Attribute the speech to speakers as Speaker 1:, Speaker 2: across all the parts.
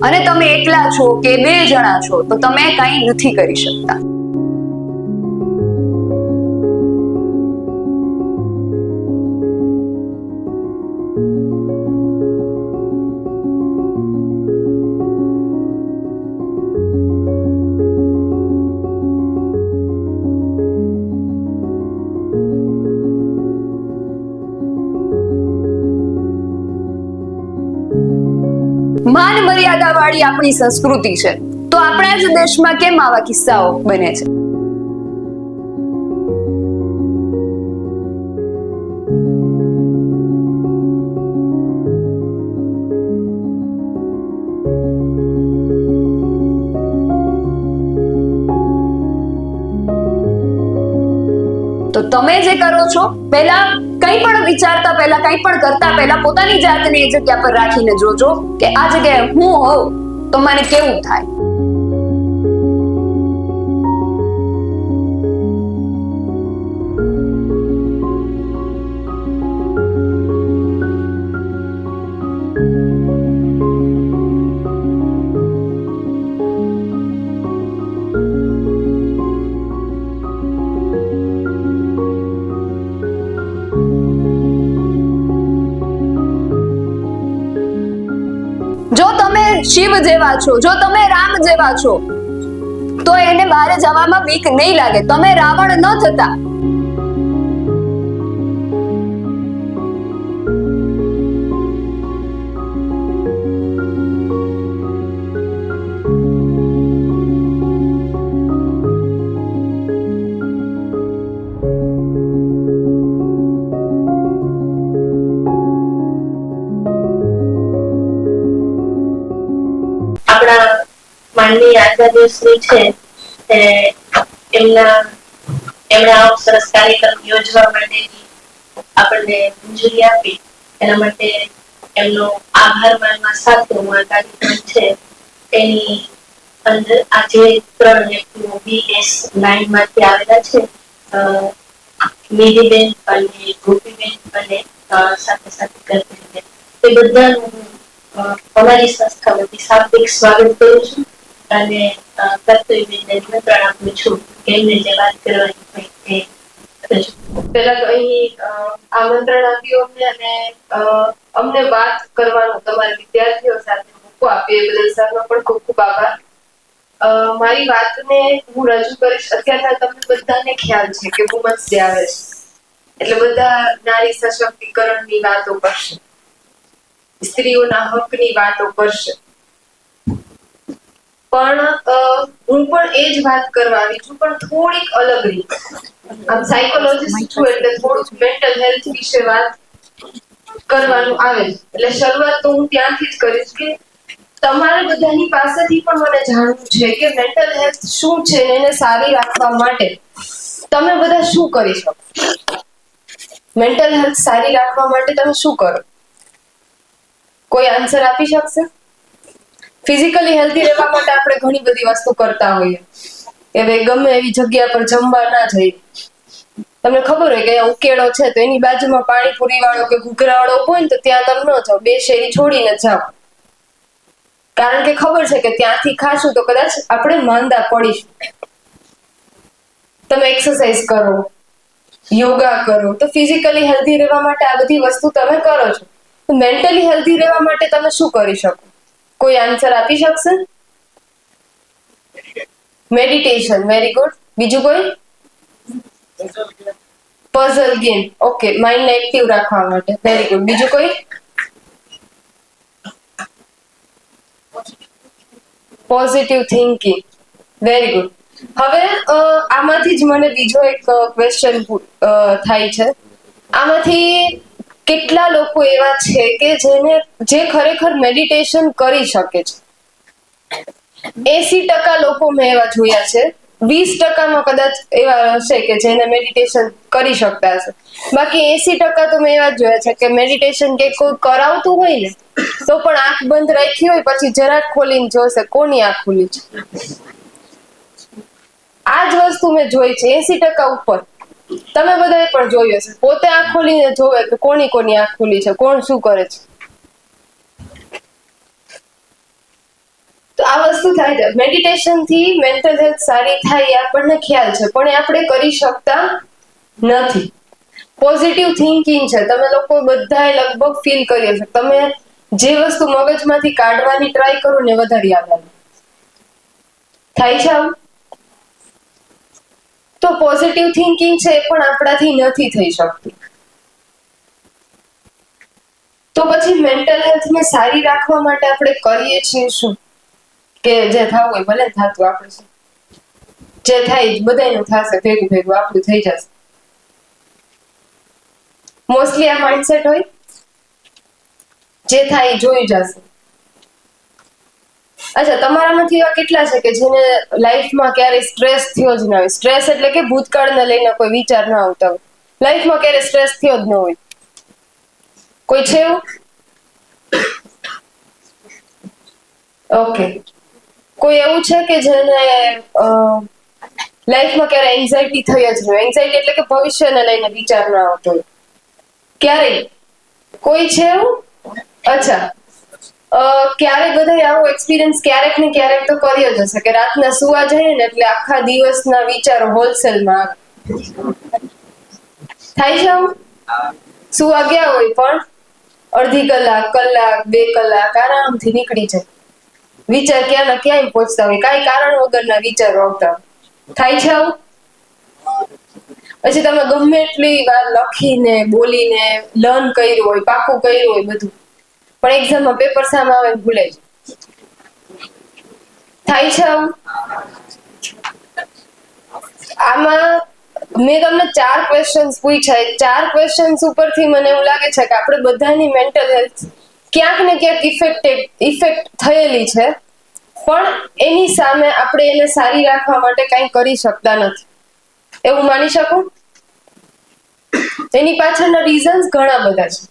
Speaker 1: અને તમે એકલા છો કે 2 જણા છો તો તમે કંઈ નથી કરી શકતા. માન મર્યાદા વાળી આપણી સંસ્કૃતિ છે, તો આપણા જ દેશમાં કેમ આવા કિસ્સાઓ બને છે? તો તમે જે કરો છો, પહેલા કંઈ પણ વિચારતા પહેલા, કંઈ પણ કરતા પહેલા પોતાની જાતને એ જગ્યા પર રાખીને જોજો કે આ જગ્યાએ હું હોઉં તો મને કેવું થાય. જો તમે શિવ જેવા છો, જો તમે રામ જેવા છો, તો એને બહાર જવામાં બીક નહીં લાગે. તમે રાવણ ન થતા.
Speaker 2: આપણા માનની આચાર્યશ્રી છે એમણે આવો સરસ કાર્યક્રમ યોજવા માટેની આપણને મંજૂરી આપી. એના માટે એમનો આભાર માનવા સાથે હું આ કાર્યક્રમ છે એની અંદર આજે 3 વ્યક્તિઓ BS લાઈનમાંથી આવેલા છે, નિધિબેન અને ગોપીબેન અને સાથે સાથે ગર્ભીબેન. એ બધાનું અમારી સંસ્થા વતી શાબ્દિક સ્વાગત કરું છું અને કર્તવ્યબેનને નિમંત્રણ આપું છું કે એમને જે વાત કરવાની હોય એ રજૂ. પહેલા તો અહીં આમંત્રણ આપ્યું અમને અને અમને વાત કરવાનો તમારા વિદ્યાર્થીઓ સાથે મોકો આપ્યો એ બદલ સરનો પણ ખૂબ ખૂબ આભાર. મારી વાતને હું રજૂ કરીશ. અત્યારના તમને બધાને ખ્યાલ છે કે વુમન્સ ડે આવે છે એટલે બધા નારી સશક્તિકરણની વાતો કરશે, સ્ત્રીઓના હકની વાતો કરશે, પણ હું પણ એ જ વાત કરવા આવી છું, પણ થોડીક અલગ રીતે. આમ સાયકોલોજીસ્ટ છું એટલે થોડુંક મેન્ટલ હેલ્થ વિશે વાત કરવાનું આવે છે. એટલે શરૂઆત તો હું ત્યાંથી જ કરીશ કે તમારા બધાની પાસેથી પણ મને જાણવું છે કે મેન્ટલ હેલ્થ શું છે, એને સારી રાખવા માટે તમે બધા શું કરી શકો? મેન્ટલ હેલ્થ સારી રાખવા માટે તમે શું કરો? કોઈ આન્સર આપી શકશે? ફિઝિકલી હેલ્ધી રહેવા માટે આપણે ઘણી બધી વસ્તુ કરતા હોઈએ. હવે ગમે એવી જગ્યા પર જમવા ના જઈએ. તમને ખબર હોય કે ઉકેળો છે તો એની બાજુમાં પાણીપુરી વાળો કે ઘૂઘરા વાળો હોય ને તો ત્યાં તમે ન જાઓ, 2 શેરી છોડીને જાઓ. કારણ કે ખબર છે કે ત્યાંથી ખાશું તો કદાચ આપણે માંદા પડીશું. તમે એક્સરસાઇઝ કરો, યોગા કરો, તો ફિઝિકલી હેલ્ધી રહેવા માટે આ બધી વસ્તુ તમે કરો છો. મેન્ટલી હેલ્ધી રહેવા માટે તમે શું કરી શકો? કોઈ આન્સર આપી શકશે? Meditation, very good. બીજું કોઈ? પઝલ ગેમ, ઓકે, માઇન્ડને એક્ટિવ રાખવા માટે, વેરી ગુડ. બીજું કોઈ? Positive thinking, very good. હવે આમાંથી જ મને બીજો એક ક્વેશ્ચન થાય છે. આમાંથી કેટલા લોકો એવા છે કે જે ખરેખર મેડિટેશન કરી શકે છે? 80% લોકો મેં એવા જોયા છે. 20%માં કદાચ એવા હશે કે જેને મેડિટેશન કરી શકતા હશે. બાકી 80% તો મેં એવા જોયા છે કે મેડિટેશન કે કોઈ કરાવતું હોય ને તો પણ આંખ બંધ રાખી હોય પછી જરાક ખોલીને જોશે કોની આંખ ખુલી છે. આ જ વસ્તુ મેં જોઈ છે 80% ઉપર. તમે બધાએ પણ જોયું હશે. પોતે આંખ ખોલીને જોવે કે કોની આંખ ખુલી છે, કોણ શું કરે છે. વસ્તુ થાય છે, મેડિટેશન થી મેન્ટલ હેલ્થ સારી થાય એ આપણને ખ્યાલ છે, પણ એ આપણે કરી શકતા નથી. પોઝિટિવ થિંકિંગ છે, તમે લોકો બધાએ લગભગ ફીલ કરી હશે, તમે જે વસ્તુ મગજમાંથી કાઢવાની ટ્રાય કરો ને વધારે યાદ આવે. થાય છે આવું? તો પોઝિટિવ થિંકિંગ છે એ પણ આપણાથી નથી થઈ શકતી. તો પછી મેન્ટલ હેલ્થને સારી રાખવા માટે આપણે કરીએ છીએ શું? કે જે થવું હોય ભલે થતું, આપણે શું જે થાય બધાયનું થશે, ભેગું ભેગું આપણું થઈ જશે. મોસ્ટલી આ માઇન્ડસેટ હોય, જે થાય જોઈ જશે. અચ્છા, તમારામાંથી એવા કેટલા છે કે જેને લાઈફમાં ક્યારે સ્ટ્રેસ થયો જ ના હોય? સ્ટ્રેસ એટલે કે ભૂતકાળને લઈને કોઈ વિચાર ના આવતા હોય, લાઈફમાં ક્યારે સ્ટ્રેસ થયો જ ન હોય. કોઈ છે એવું? ઓકે. કોઈ એવું છે કે જેને લાઈફમાં ક્યારે એન્ઝાયટી થઈ જ ન હોય? એન્ઝાયટી એટલે કે ભવિષ્યને લઈને વિચાર ના આવતો હોય ક્યારેય? કોઈ છે એવું? અચ્છા. ક્યારે બધા આવો એક્સપિરિયન્સ ક્યારેક ને ક્યારેક તો કરી જ હશે કે રાતના સુવા જઈએ ને એટલે આખા દિવસના વિચારો હોલસેલમાં આવે. થાય છે આવું? સુવા ગયા હોય પણ અડધી કલાક, કલાક, 2 કલાક આરામથી નીકળી જાય. વિચાર ક્યાંના ક્યાંય પહોંચતા હોય, કાંઈ કારણ વગરના વિચારો આવતા. થાય છે આવું? પછી તમે ગમે એટલી વાર લખીને, બોલીને, લર્ન કર્યું હોય, પાકું કર્યું હોય બધું, પણ એક્ઝામમાં પેપર સામે આવે ને ભૂલાઈ જાય. થાય છે આવું? આમાં મેં તમને 4 ક્વેશ્ચન્સ પૂછ્યા, 4 ક્વેશ્ચન્સ ઉપરથી મને એવું લાગે છે કે આપણે બધાની મેન્ટલ હેલ્થ ક્યાંક ને ક્યાંક ઇફેક્ટ થયેલી છે, પણ એની સામે આપણે એને સારી રાખવા માટે કંઈ કરી શકતા નથી. એવું માની શકું? એની પાછળના રીઝન્સ ઘણા બધા છે.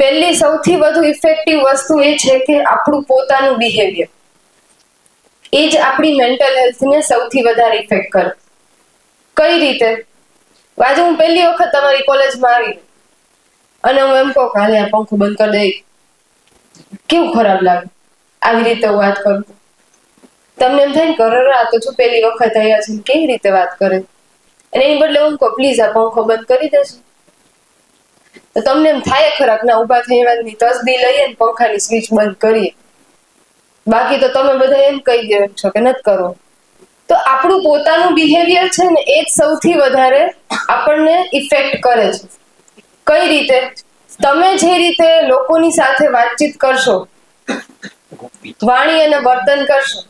Speaker 2: પહેલી સૌથી વધુ ઇફેક્ટિવ વસ્તુ એ છે કે આપણું પોતાનું બિહેવિયર. એ જ આપણી મેન્ટલ હેલ્થને સૌથી વધારે ઇફેક્ટ કરે. કઈ રીતે? આજે હું પહેલી વખત તમારી કોલેજમાં આવી અને હું એમ કહું કે હાલે આ પંખો બંધ કરી દઈ, કેવું ખરાબ લાગે આવી રીતે હું વાત કરું? તમને એમ થાય ને કે આ તો છું પહેલી વખત આવ્યા છે, કેવી રીતે વાત કરે? અને એની બદલે હું કહું પ્લીઝ આ પંખો બંધ કરી દેજો, તો તમને એમ થાય ખરાબ ના ઊભા થઈ એવાની તસદી લઈએ ને પંખાની સ્વિચ બંધ કરીએ. બાકી તો તમે બધા એમ કહી દો છો કે નથી કરો. તો આપણું પોતાનું બિહેવિયર છે ને એ જ સૌથી વધારે આપણને ઇફેક્ટ કરે છે. કઈ રીતે? તમે જે રીતે લોકોની સાથે વાતચીત કરશો, વાણી અને વર્તન કરશો,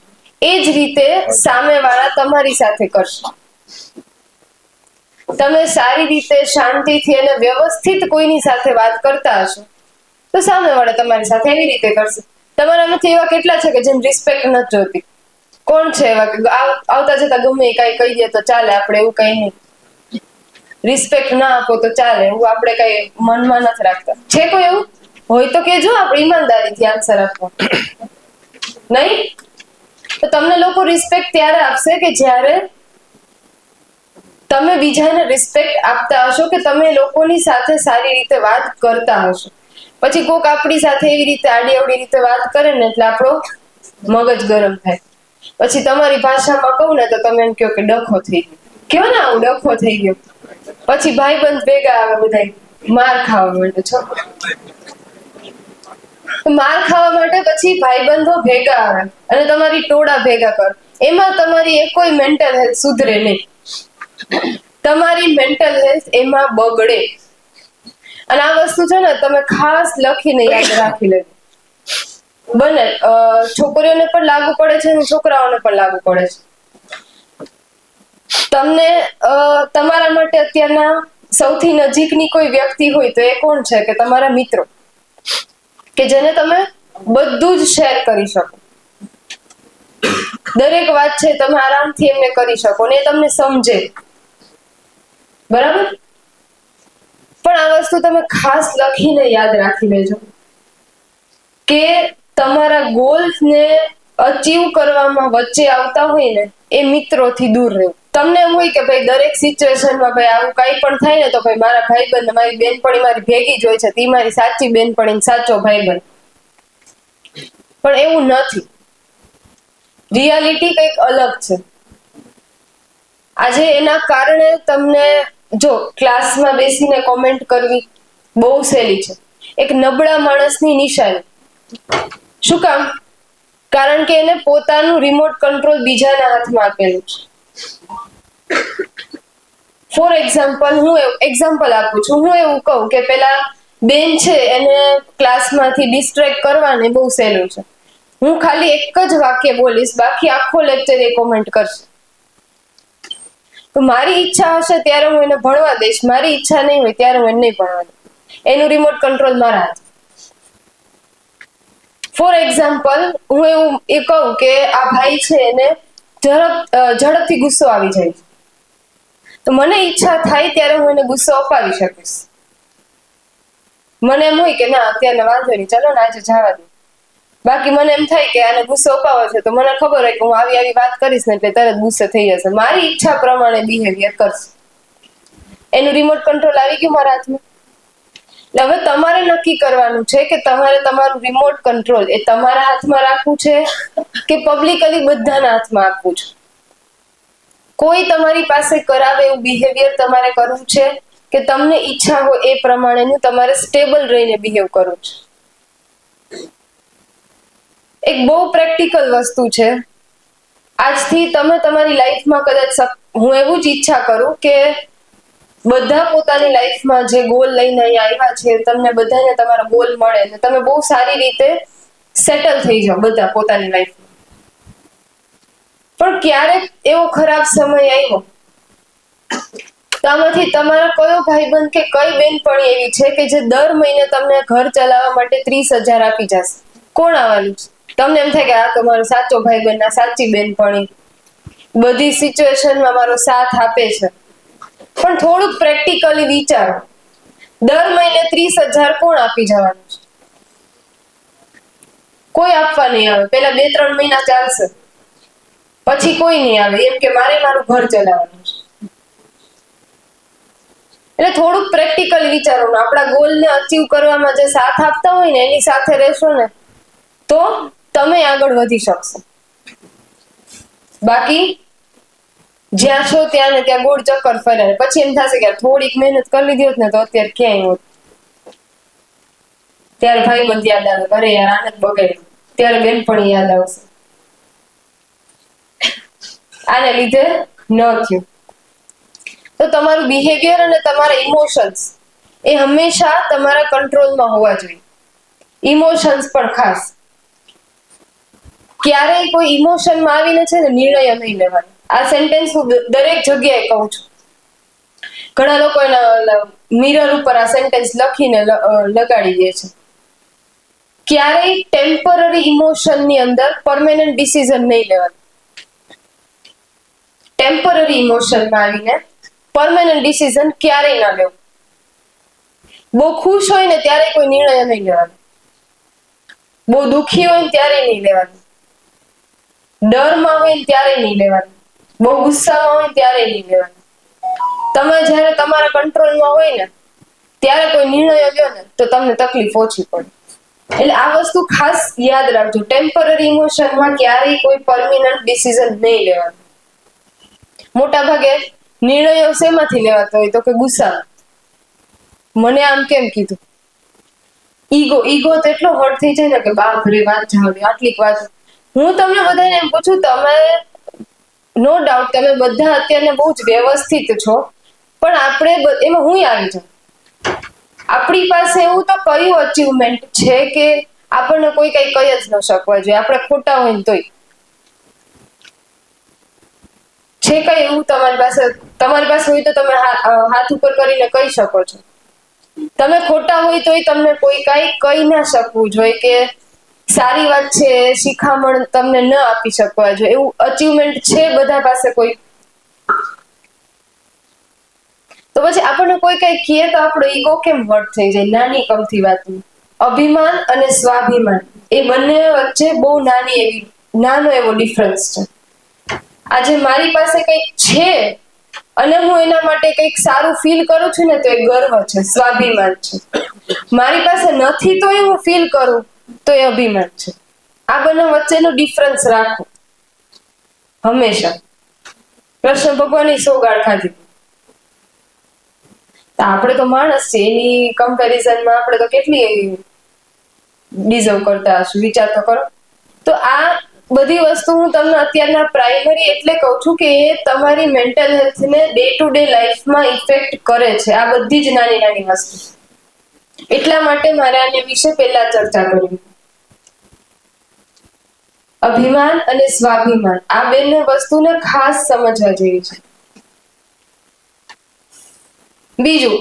Speaker 2: એ જ રીતે સામેવાળા તમારી સાથે કરશે. તમે સારી રીતે શાંતિથી અને વ્યવસ્થિત કોઈની સાથે વાત કરતા હશો તો સામેવાળા તમારી સાથે એવી રીતે કરશે. તમારામાંથી એવા કેટલા છે કે જેમ રિસ્પેક્ટ નથી જોતી? કોણ છે એવા કે આવતા જતા ગમે કાંઈ કહી દે તો ચાલે, આપણે એવું કંઈ નહીં, રિસ્પેક્ટ ના આપો તો ચાલે, એવું આપણે કઈ મનમાં નથી રાખતા? છે કોઈ એવું? હોય તો કેજો, આપણે ઈમાનદારીથી આન્સર આપો. નહીં? તો તમને લોકો રિસ્પેક્ટ ત્યારે આપશે કે જ્યારે તમે બીજાને રિસ્પેક્ટ આપતા હશો, કે તમે લોકોની સાથે સારી રીતે વાત કરતા હશો. પછી કોક આપણી સાથે એવી રીતે આડી અવડી રીતે વાત કરે ને એટલે આપણો મગજ ગરમ થાય. પછી તમારી ભાષામાં કહું ને તો તમે એમ કહો કે ડખો થઈ ગયો. કયો ને આવું ડખો થઈ ગયો. પછી ભાઈબંધ ભેગા આવે, બધા માર ખાવા માટે છો. માર ખાવા માટે પછી ભાઈબંધો ભેગા આવે અને તમારી ટોળા ભેગા કર, એમાં તમારી એકોય મેન્ટલ હેલ્થ સુધરે નહીં. તમારી મેન્ટલ હેલ્થ એમાં બગડે. અને આ વસ્તુ છે ને તમે ખાસ લખીને યાદ રાખી લેજો. બને છોકરીઓને પણ લાગુ પડે છે અને છોકરાઓને પણ લાગુ પડે છે. તમને તમારા માટે અત્યારના સૌથી નજીકની કોઈ વ્યક્તિ હોય તો એ કોણ છે? કે તમારા મિત્રો, કે જેને તમે બધું જ શેર કરી શકો. દરેક વાત છે તમે આરામથી એમને કરી શકો ને એ તમને સમજે. બરાબર? પણ આ વસ્તુ તમે ખાસ લખીને યાદ રાખી લેજો કે તમારા ગોલ્સને અચીવ કરવામાં વચ્ચે આવતા હોય ને એ મિત્રોથી દૂર રહેવું. તમને એમ હોય કે ભાઈ દરેક સિચ્યુએશનમાં ભાઈ આવું કાંઈ પણ થાય ને તો ભાઈ મારા ભાઈબંધ, મારી બેનપણી મારી ભેગી જ હોય છે, તી મારી સાચી બેનપણી, સાચો ભાઈબંધ.
Speaker 3: પણ એવું નથી. રિયાલિટી કંઈક અલગ છે. આજે એના કારણે તમને જો ક્લાસમાં બેસીને કોમેન્ટ કરવી બહુ સહેલી છે, એક નબળા માણસની નિશાની. શું કામ? કારણ કે એને પોતાનું રિમોટ કંટ્રોલ બીજાના હાથમાં આપેલું છે. ફોર એક્ઝામ્પલ હું એક્ઝામ્પલ આપું છું. હું એવું કહું કે પેલા બેન છે એને ક્લાસમાંથી ડિસ્ટ્રેક્ટ કરવાને બહુ સહેલું છે. હું ખાલી એક જ વાક્ય બોલીશ, બાકી આખો લેક્ચર એ કોમેન્ટ કરશે. તો મારી ઈચ્છા હશે ત્યારે હું એને ભણવા દઈશ, મારી ઈચ્છા નહીં હોય ત્યારે હું એને નહીં ભણવા દઈશ. એનું રિમોટ કંટ્રોલ મારા હાથ. ફોર એક્ઝામ્પલ હું એવું કહું કે આ ભાઈ છે એને ઝડપથી ગુસ્સો આવી જાય છે, તો મને ઈચ્છા થાય ત્યારે હું એને ગુસ્સો અપાવી શકીશ. મને એમ હોય કે ના અત્યારે વાંધો નહીં, ચલો ને આજે જવા દે. બાકી મને એમ થાય કે આને ગુસ્સો અપાવો છે તો મને ખબર હોય કે હું આવી વાત કરીશ ને એટલે તરત ગુસ્સે થઈ જશે. મારી ઈચ્છા પ્રમાણે બિહેવિયર કરશે. એનું રિમોટ કંટ્રોલ આવી ગયું મારા હાથમાં. એટલે હવે તમારે નક્કી કરવાનું છે કે તમારે તમારું રિમોટ કંટ્રોલ એ તમારા હાથમાં રાખવું છે કે પબ્લિકલી બધાના હાથમાં આપવું છે. કોઈ તમારી પાસે કરાવે એવું બિહેવિયર તમારે કરવું છે કે તમને ઈચ્છા હોય એ પ્રમાણેનું તમારે સ્ટેબલ રહીને બિહેવ કરવું છે. એક બહુ પ્રેક્ટિકલ વસ્તુ છે. આજથી તમે તમારી લાઈફમાં કદાચ હું એવું જ ઈચ્છા કરું કે બધા પોતાની લાઈફમાં જે ગોલ લઈને અહીંયા આવ્યા છે તમને બધાને તમારો ગોલ મળે ને તમે બહુ સારી રીતે સેટલ થઈ જાઓ બધા પોતાની લાઈફમાં. પણ ક્યારેક એવો ખરાબ સમય આવ્યો તો આમાંથી તમારા કયો ભાઈબંધ કે કઈ બેનપણી એવી છે કે જે દર મહિને તમને ઘર ચલાવવા માટે 30,000 આપી જશે? કોણ આવવાનું છે? તમને એમ થાય કે આ તો મારો સાચો ભાઈબંધ, આ સાચી બેનપણી, બધી સિચ્યુએશનમાં મારો સાથ આપે છે. પણ થોડુંક પ્રેક્ટિકલી વિચારો, દર મહિને 30,000 કોણ આપી જવાનું છે? કોઈ આપવા નહીં આવે. પેલા 2-3 મહિના ચાલશે, પછી કોઈ નહીં આવે, એમ કે મારે મારું ઘર ચલાવવાનું છે. એટલે થોડુંક પ્રેક્ટિકલી વિચારો. આપણા ગોલને અચીવ કરવામાં જે સાથ આપતા હોય ને એની સાથે રહેશો ને તો તમે આગળ વધી શકશો. બાકી જ્યાં છો ત્યાં ને ત્યાં ગોળ ચક્કર ફરે. પછી એમ થશે કે થોડીક મહેનત કરી લીધી હોત ને તો અત્યારે ક્યાંય હોત. ત્યારે ભાઈબંધ યાદ આવે, અરે યાર આને જ બગાડ્યું. ત્યારે બેનપણી યાદ આવશે, આને લીધે ન થયું. તો તમારું બિહેવિયર અને તમારા ઇમોશન્સ એ હંમેશા તમારા કંટ્રોલમાં હોવા જોઈએ. ઇમોશન્સ પણ ખાસ. ક્યારેય કોઈ ઇમોશનમાં આવીને છે ને નિર્ણય નહીં લેવાનો. આ સેન્ટેન્સ હું દરેક જગ્યાએ કહું છું. ઘણા લોકો એના મિરર ઉપર આ સેન્ટેન્સ લખીને લગાડી દે છે. ક્યારેય ટેમ્પરરી ઇમોશનની અંદર પરમેનન્ટ ડિસિઝન નહીં લેવાનું. ટેમ્પરરી ઇમોશનમાં આવીને પરમેનન્ટ ડિસિઝન ક્યારેય ન લેવું. બહુ ખુશ હોય ને ત્યારે કોઈ નિર્ણય નહીં લેવાનો. બહુ દુઃખી હોય ને ત્યારે નહીં લેવાનું. ડરમાં હોય ને ત્યારે નહીં લેવાનું. બહુ ગુસ્સામાં હોય ત્યારે નહીં લેવાનું. તમે જ્યારે તમારા કંટ્રોલમાં હોય ને ત્યારે કોઈ નિર્ણય લ્યો ને તો તમને તકલીફ ઓછી પડે. એટલે આ વસ્તુ ખાસ યાદ રાખજો. ટેમ્પરરી ઇમોશનમાં ક્યારેય કોઈ પરમેનન્ટ ડિસિઝન નહીં લેવાનું. મોટા ભાગે નિર્ણયો શેમાંથી લેવાતા હોય તો કે ગુસ્સા, મને આમ કેમ કીધું. ઈગો તો એટલો હર્ટ થઈ જાય ને કે બાપ રે વાત જાવ આટલીક વાત. હું તમને બધાને એમ પૂછું, તમે નો ડાઉટ તમે બધા અત્યારે બહુ જ વ્યવસ્થિત છો, પણ આપણે એમાં હું આવી જાઉં. આપણી પાસે એવું તો કયું અચીવમેન્ટ છે કે આપણને કોઈ કઈ કહી જ ન શકવા જોઈએ, આપણે ખોટા હોય ને તોય છે કઈ એવું તમારી પાસે હોય તો તમે હાથ ઉપર કરીને કહી શકો છો. તમે ખોટા હોય તોય તમને કોઈ કઈ કહી ના શકવું જોઈએ કે સારી વાત છે, શિખામણ તમને ન આપી શકવા જોઈએ. એવું અચીવમેન્ટ છે બધા પાસે કોઈ. તો પછી આપણને કોઈ કઈ કહે તો આપણો ઈગો કેમ હર્ટ થઈ જાય નાની કમથી વાતની. અભિમાન અને સ્વાભિમાન એ બંને વચ્ચે બહુ નાનો એવો ડિફરન્સ છે. આજે મારી પાસે કંઈક છે અને હું એના માટે કંઈક સારું ફીલ કરું છું ને તો એ ગર્વ છે, સ્વાભિમાન છે. મારી પાસે નથી તો હું ફીલ કરું તો એ અભિમાન છે. આ બંને વચ્ચેનો ડિફરન્સ રાખો હંમેશા. કૃષ્ણ ભગવાને 100 ગાળ ખાધી, તો આપણે તો માણસ છે, એની કમ્પેરિઝનમાં આપણે તો કેટલી ડિઝર્વ કરતા હશું, વિચાર તો કરો. તો આ બધી વસ્તુ હું તમને અત્યારના પ્રાઇમરી એટલે કહું છું કે એ તમારી મેન્ટલ હેલ્થને ડે ટુ ડે લાઈફમાં ઇફેક્ટ કરે છે, આ બધી જ નાની નાની વસ્તુ. એટલા માટે મારે આને વિશે પહેલા ચર્ચા કરવી. અભિમાન અને સ્વાભિમાન આ બંને વસ્તુને ખાસ સમજવા જેવી છે. બીજું,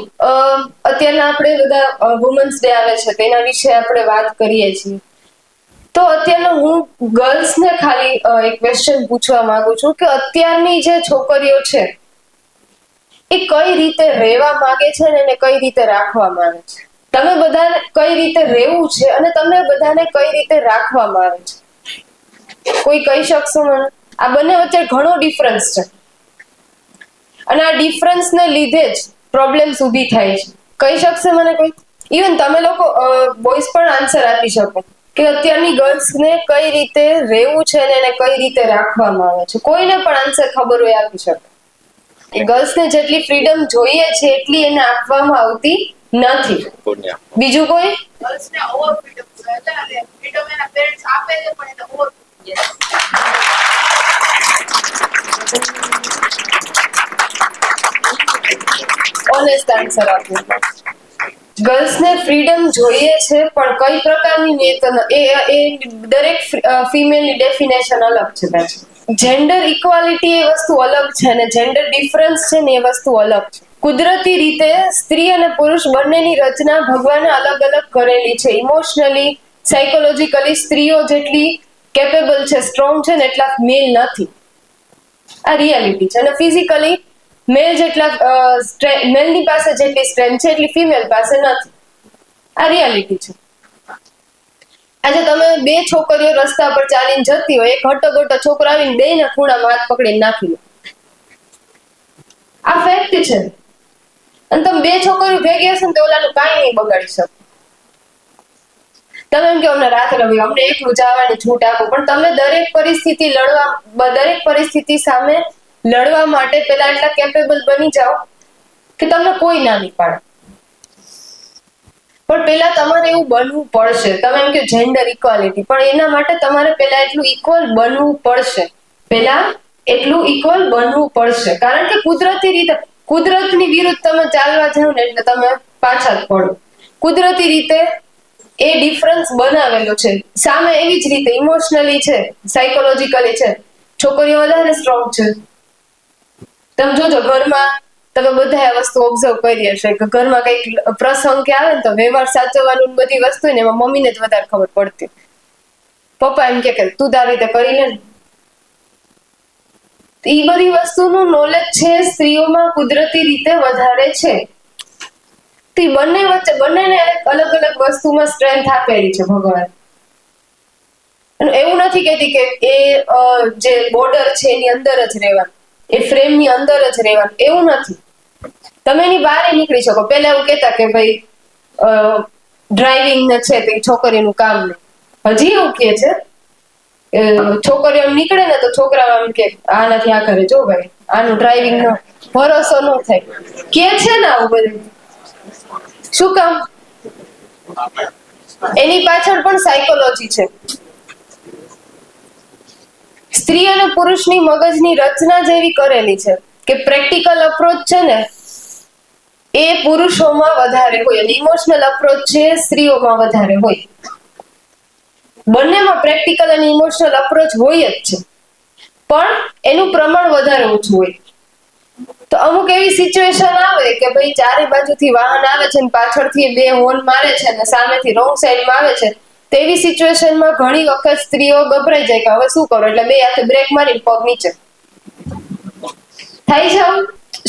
Speaker 3: અત્યારના આપણે બધા વુમન્સ ડે આવે છે તેના વિશે આપણે વાત કરીએ છીએ. તો અત્યારના હું ગર્લ્સને ખાલી એક ક્વેશ્ચન પૂછવા માંગુ છું કે અત્યારની જે છોકરીઓ છે એ કઈ રીતે રહેવા માંગે છે ને એને કઈ રીતે રાખવા માંગે છે. તમે બધાને કઈ રીતે રહેવું છે અને તમે બધાને કઈ રીતે રાખવામાં આવે છે, કોઈ કહી શકશો મને? આ બંને વચ્ચે ઘણો ડિફરન્સ છે અને આ ડિફરન્સને લીધે જ પ્રોબ્લેમ્સ ઊભી થાય છે. કહી શકશે મને કોઈ? ઇવન તમે લોકો બોયઝ પણ આન્સર આપી શકો કે અત્યારની ગર્લ્સને કઈ રીતે રહેવું છે ને એને કઈ રીતે રાખવામાં આવે છે. કોઈને પણ આન્સર ખબર હોય આપી શકે. ગર્લ્સને જેટલી ફ્રીડમ જોઈએ છે એટલી એને આપવામાં આવતી નથી. બીજું કોઈ?
Speaker 4: ગર્લ્સને ઓવર ફ્રીડમ છે એટલે ફ્રીડમ એના પેરેન્ટ્સ આપે છે પણ એને ઓવર
Speaker 3: ઓનેસ્ટ આન્સર આપો. ગર્લ્સને ફ્રીડમ જોઈએ છે પણ કઈ પ્રકારની એ દરેક ફિમેલની ડેફિનેશન અલગ છે. જેન્ડર ઇક્વાલિટી એ વસ્તુ અલગ છે અને જેન્ડર ડિફરન્સ છે ને એ વસ્તુ અલગ છે. કુદરતી રીતે સ્ત્રી અને પુરુષ બંનેની રચના ભગવાને અલગ અલગ કરેલી છે. ઇમોશનલી, સાયકોલોજીકલી સ્ત્રીઓ જેટલી કેપેબલ છે, સ્ટ્રોંગ છે ને એટલા મેલ નથી. આ રિયાલિટી છે. અને ફિઝિકલી મેલ જેટલા મેલની પાસે જેટલી સ્ટ્રેન્થ છે એટલી ફિમેલ પાસે નથી. આ રિયાલિટી છે. આજે તમે બે છોકરીઓ રસ્તા પર ચાલીને જતી હોય, એક હટ્ટો છોકરો આવીને બેયના ખૂણામાં હાથ પકડીને નાખી લે. આ ફેક્ટ છે. અને તમે બે છોકરીઓ ભેગી હશે ને તો ઓલાનું કાંઈ નહીં બગાડી શકો. તમે એમ કે અમને રાત્રે અમને એકલું જવાની છૂટ આપો, પણ તમે દરેક પરિસ્થિતિ સામે લડવા માટે પેલા એટલા કેપેબલ બની જાઓ કે તમને કોઈ ના નહીં પાડે. પણ પેલા તમારે એવું બનવું પડશે. તમે એમ કે જેન્ડર ઇક્વાલિટી, પણ એના માટે તમારે પેલા એટલું ઇક્વલ બનવું પડશે. કારણ કે કુદરતી રીતે, કુદરતની વિરુદ્ધ તમે ચાલવા જાવ ને એટલે તમે પાછા જ પડો. કુદરતી રીતે એ ડિફરન્સ બનાવેલો છે. સામે એવી જ રીતે ઇમોશનલી છે, સાયકોલોજીકલી છે, છોકરીઓ વધારે સ્ટ્રોંગ છે. તમે જોજો ઘરમાં તમે બધા આ વસ્તુ ઓબ્ઝર્વ કરી હશે કે ઘરમાં કઈક પ્રસંગ કે આવે ને તો વ્યવહાર સાચવવાનું બધી વસ્તુ ને એમાં મમ્મીને જ વધારે ખબર પડતી. પપ્પા એમ કે તું તારી રીતે કરી લે ને. એ બધી વસ્તુનું નોલેજ છે સ્ત્રીઓમાં કુદરતી રીતે વધારે છે. તો બંને વચ્ચે બંનેને અલગ અલગ વસ્તુમાં સ્ટ્રેન્થ આપેલી છે ભગવાન. એવું નથી કહેતી કે એ જે બોર્ડર છે એની અંદર જ રહેવાનું, એ ફ્રેમની અંદર જ રહેવાનું, એવું નથી. તમે એની બહાર નીકળી શકો. પેલા એવું કહેતા કે ભાઈ ડ્રાઇવિંગ ને છે તો છોકરીનું કામ નહીં. હજી એવું કે છે છોકરીઓ નીકળે ને તો છોકરા એમ કે આનાથી આ કરે, જો ભાઈ આનું ડ્રાઇવિંગ નો ભરોસો ન થાય કે છે ને આવું બધું. શું કામ? એની પાછળ પણ સાયકોલોજી છે. સ્ત્રી અને પુરુષની મગજની રચના જેવી કરેલી છે કે પ્રેક્ટિકલ અપ્રોચ છે ને એ પુરુષોમાં વધારે હોય અને ઇમોશનલ અપ્રોચ છે સ્ત્રીઓમાં વધારે હોય. બંનેમાં પ્રેક્ટિકલ અને ઇમોશનલ અપ્રોચ હોય જ છે, પણ એનું પ્રમાણ વધારે ઓછું હોય. તો અમુક એવી સિચ્યુએશન આવે કે ભાઈ ચારે બાજુથી વાહન આવે છે ને પાછળથી બે હોર્ન મારે છે ને સામેથી રોંગ સાઈડમાં આવે છે, તેવી સિચ્યુએશનમાં ઘણી વખત સ્ત્રીઓ ગભરાઈ જાય કે હવે શું કરો, એટલે બે હાથે બ્રેક મારી પગ નીચે થાય છે.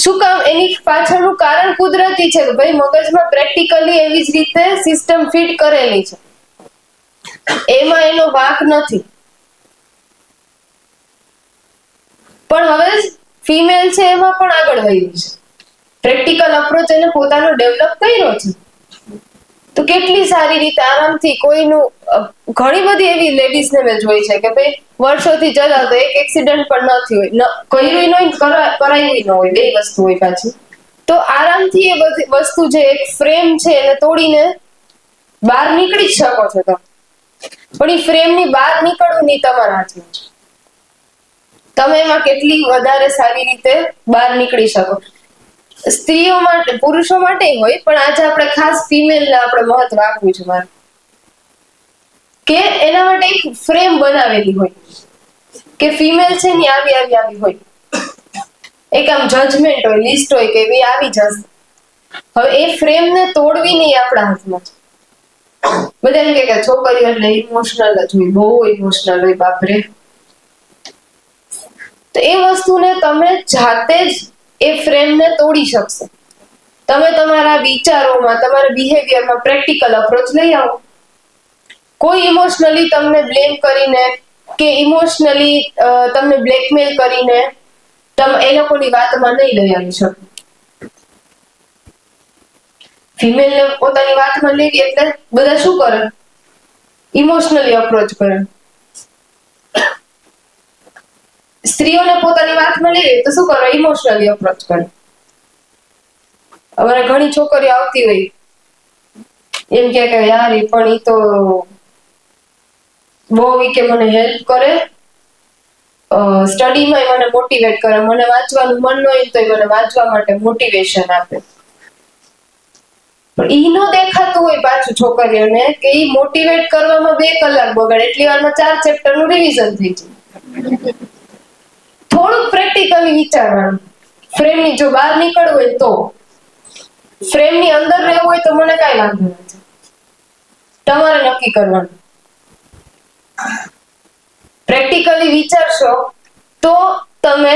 Speaker 3: શું કામ? એની પાછળનું કારણ કુદરતી છે કે ભાઈ મગજમાં પ્રેક્ટિકલી એવી જ રીતે સિસ્ટમ ફિટ કરેલી છે, એમાં એનો વાંક નથી. પણ હવે ફિમેલ છે એમાં પણ આગળ વધી છે. પ્રેક્ટિકલ અપ્રોચ એને પોતાનો ડેવલપ કર્યો છે. તો કેટલી સારી રીતે આરામથી કોઈનું ઘણી બધી એવી લેડીઝને મેં જોઈ છે કે ભાઈ વર્ષોથી ચલાવતો એક એક્સિડન્ટ પણ નથી હોય, કર્યું ન હોય, કરાયું ન હોય, બે વસ્તુ હોય પાછી. તો આરામથી એ બધી વસ્તુ જે એક ફ્રેમ છે એને તોડીને બહાર નીકળી જ શકો છો તમે. પણ એ ફ્રેમની બહાર નીકળવું નહીં તમારા હાથમાં છે. તમે એમાં કેટલી વધારે સારી રીતે બહાર નીકળી શકો. સ્ત્રીઓ માટે, પુરુષો માટે હોય, પણ આજે આપણે ખાસ ફિમેલને આપણે મહત્વ આપવું છે મારે, કે એના માટે એક ફ્રેમ બનાવેલી હોય કે ફિમેલ છે ને આવી હોય, એક આમ જજમેન્ટ હોય, લિસ્ટ હોય કે ભાઈ આવી જશે. હવે એ ફ્રેમને તોડવી નહીં આપણા હાથમાં છે. બધા એમ કે છોકરીઓ એટલે ઇમોશનલ જ હોય, બહુ ઇમોશનલ હોય, બાપરે. તો એ વસ્તુને તમે જાતે જ એ ફ્રેમને તોડી શકશો. તમે તમારા વિચારોમાં, તમારા બિહેવિયરમાં પ્રેક્ટિકલ અપ્રોચ લઈ આવો. કોઈ ઇમોશનલી તમને બ્લેમ કરીને કે ઇમોશનલી તમને બ્લેકમેલ કરીને તમે એ લોકોની વાતમાં નહીં લઈ આવી શકો. ફિમેલને પોતાની વાતમાં લેવી એટલે બધા શું કરે? ઇમોશનલી અપ્રોચ કરે. સ્ત્રીઓને પોતાની વાતમાં લેવી તો શું કરે? ઇમોશનલી અપ્રોચ કરે. અમારે ઘણી છોકરીઓ આવતી હોય એમ કે યાર એ પણ ઈ તો બહુ કે મને હેલ્પ કરે, સ્ટડીમાં મને મોટિવેટ કરે, મને વાંચવાનું મન ન હોય તો મને વાંચવા માટે મોટિવેશન આપે. પણ ઈ નો દેખાતું હોય પાછું છોકરીઓને કે ઈ મોટિવેટ કરવામાં 2 કલાક બગાડે, એટલી વારમાં 4 ચેપ્ટરનું રિવિઝન થઈ જાય. થોડુંક પ્રેક્ટિકલી વિચારવાનું. ફ્રેમની જો બહાર નીકળવું હોય તો, ફ્રેમની અંદર રહેવું હોય તો મને કાંઈ વાંધો નથી, તમારે નક્કી કરવાનું. પ્રેક્ટિકલી વિચારશો તો તમે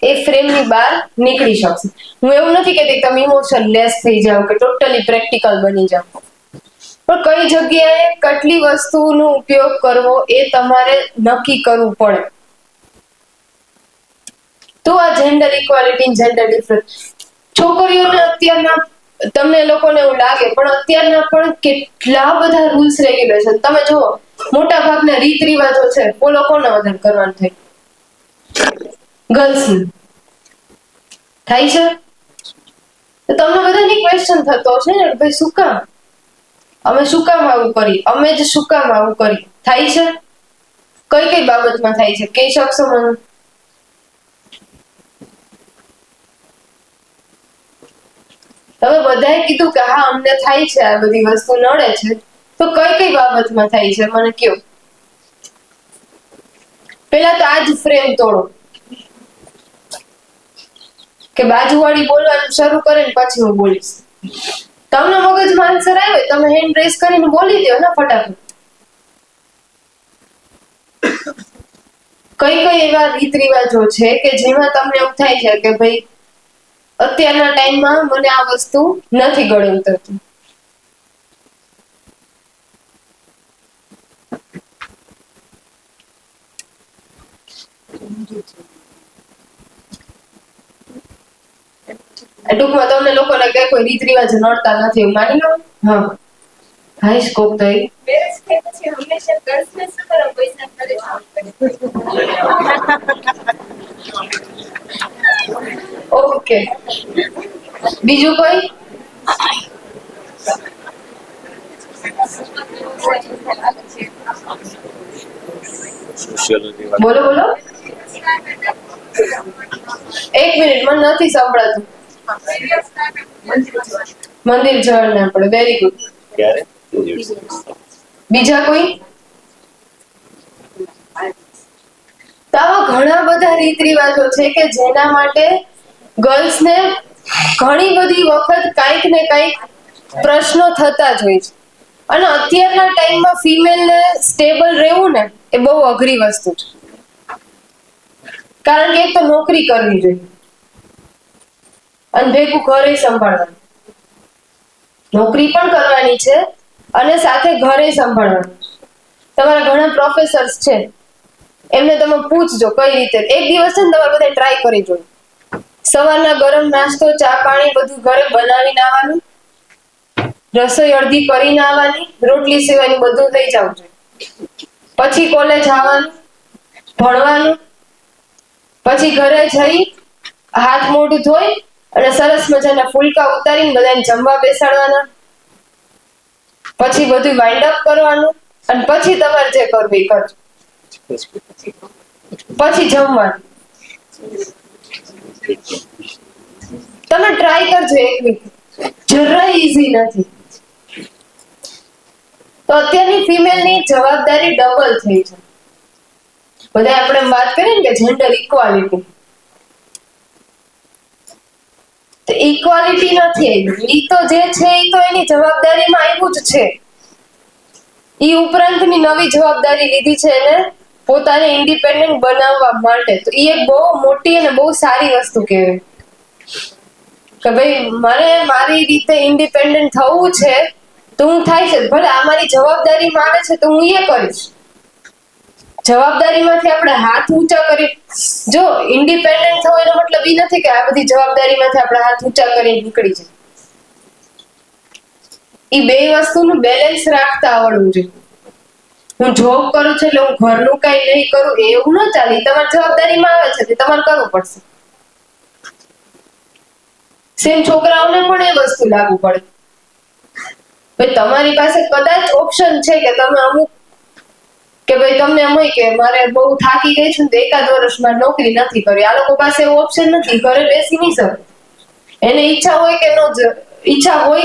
Speaker 3: એ ફ્રેમની બહાર નીકળી શકશો. હું એવું નથી કહેતી તમે ઇમોશન લેસ થઈ જાઓ કે ટોટલી પ્રેક્ટિકલ બની જાઓ, પણ કઈ જગ્યાએ કેટલી વસ્તુનો ઉપયોગ કરવો એ તમારે નક્કી કરવું પડે. તો આ જેન્ડર ઇક્વાલિટી, જેન્ડર ડિફરન્સ, છોકરીઓને અત્યારના તમને લોકોને એવું લાગે પણ અત્યારના પણ કેટલા બધા રૂલ્સ રેગ્યુલેશન તમે જુઓ. મોટા ભાગના રીત રિવાજો છે ફોલો કોને વધારે કરવાનું થાય? ગર્લ્સ થાય છે. તો તમને બધાની ક્વેશ્ચન થતો છે ને ભાઈ શું કામ અમે શું કામ આવું કરી, અમે જ શું કામ આવું કરી? થાય છે. કઈ કઈ બાબતમાં થાય છે કહી શકશો મને? તમે બધાએ કીધું કે હા અમને થાય છે, આ બધી વસ્તુ નડે છે, તો કઈ કઈ બાબતમાં થાય છે મને કયો. પેલા તો આજ ફ્રેમ તોડો કે બાજુવાળી બોલવાનું શરૂ કરે ને પછી હું બોલીશ. તમને મગજમાં આન્સર આવ્યો તમે હેન્ડ રેઝ કરીને બોલી દો ને ફટાફટ. કઈ કઈ એવા રીત રિવાજો છે કે જેમાં તમને એવું થાય છે કે ભાઈ અત્યારના ટાઈમમાં મને આ વસ્તુ નથી ગળે ઉતરતી? ટૂંકમાં તમને લોકોને કઈ કોઈ રીત રિવાજ નડતા નથી એવું માની લો. હા હાઈ સ્કોપ તો
Speaker 4: મેરેજ થાય પછી હંમેશા ગર્લ્સને શું કરો? પૈસા કરે
Speaker 3: ઓકે. બીજું કોઈ? બોલો બોલો. 1 મિનિટ મને નથી સંભળાતું. મંદિર જવાનું ના પડે. Very good. બીજા કોઈ? તો આવા ઘણા બધા રીત રિવાજો છે કે જેના માટે ગર્લ્સને ઘણી બધી વખત કાંઈક ને કાંઈક પ્રશ્નો થતા જ હોય છે. અને અત્યારના ટાઈમમાં ફિમેલને સ્ટેબલ રહેવું ને એ બહુ અઘરી વસ્તુ છે. કારણ કે એક તો નોકરી કરવી જોઈએ અને ભેગું ઘરે સંભાળવાનું. નોકરી પણ કરવાની છે અને સાથે ઘરે સંભાળવાનું. તમારા ઘણા પ્રોફેસર્સ છે એમને તમે પૂછજો કઈ રીતે. એક દિવસ છે ને તમારે બધા ટ્રાય કરી જોજો. સવારના ગરમ નાસ્તો, ચા પાણી બધું ઘરે બનાવીને આવવાનું. રસોઈ અડધી કરીને આવવાની, રોટલી સિવાયનું બધું થઈ જવું જોઈએ. પછી કોલેજ આવવાનું, ભણવાનું, પછી ઘરે જઈ હાથ મોઢું ધોઈ અને સરસ મજાના ફૂલકા ઉતારીને બધાને જમવા બેસાડવાના. પછી બધું વાઇન્ડ અપ કરવાનું અને પછી તમારે જે કરવું એ કરજો. પછી જમવાનું. તમે ટ્રાય કરજો એક વીક. જરાય ઈઝી નથી. તો અત્યારની ફિમેલની જવાબદારી ડબલ થઈ છે. બધા આપણે વાત કરીએ ને કે જેન્ડર ઇક્વાલિટી, તો ઇક્વાલિટી નથી આવી. ઈ તો જે છે ઈ તો એની જવાબદારીમાં આવ્યું જ છે. ઈ ઉપરાંતની નવી જવાબદારી લીધી છે એને પોતાને ઇન્ડિપેન્ડન્ટ બનાવવા માટે. તો ઈ એક બહુ મોટી અને બહુ સારી વસ્તુ કહેવાય કે ભાઈ મારે મારી રીતે ઇન્ડિપેન્ડન્ટ થવું છે તો હું થાય છે. ભલે આ મારી જવાબદારીમાં આવે છે તો હું એ કરીશ. જવાબદારીમાંથી આપણે હાથ ઊંચા કરી, જો ઇન્ડિપેન્ડન્ટ થવો એનો મતલબ એ નથી કે આ બધી જવાબદારીમાંથી આપણે હાથ ઊંચા કરીને નીકળી જાય. ઈ બે વસ્તુનું બેલેન્સ રાખતા આવડવું જોઈએ. હું જોબ કરું છું એટલે હું ઘરનું કઈ નહીં કરું એવું ન ચાલે. તમારી જવાબદારીમાં આવે છે તે તમારે કરવું પડશે. સેમ છોકરાઓને પણ એ વસ્તુ લાગુ પડે. ભાઈ તમારી પાસે કદાચ ઓપ્શન છે કે તમે અમુક કે ભાઈ તમને એમ હોય કે મારે બહુ થાકી ગઈ છું તો એકાદ વર્ષમાં નોકરી નથી કરવી. આ લોકો પાસે એવો ઓપ્શન નથી. ઘરે બેસી નહીં શકે. એને ઈચ્છા હોય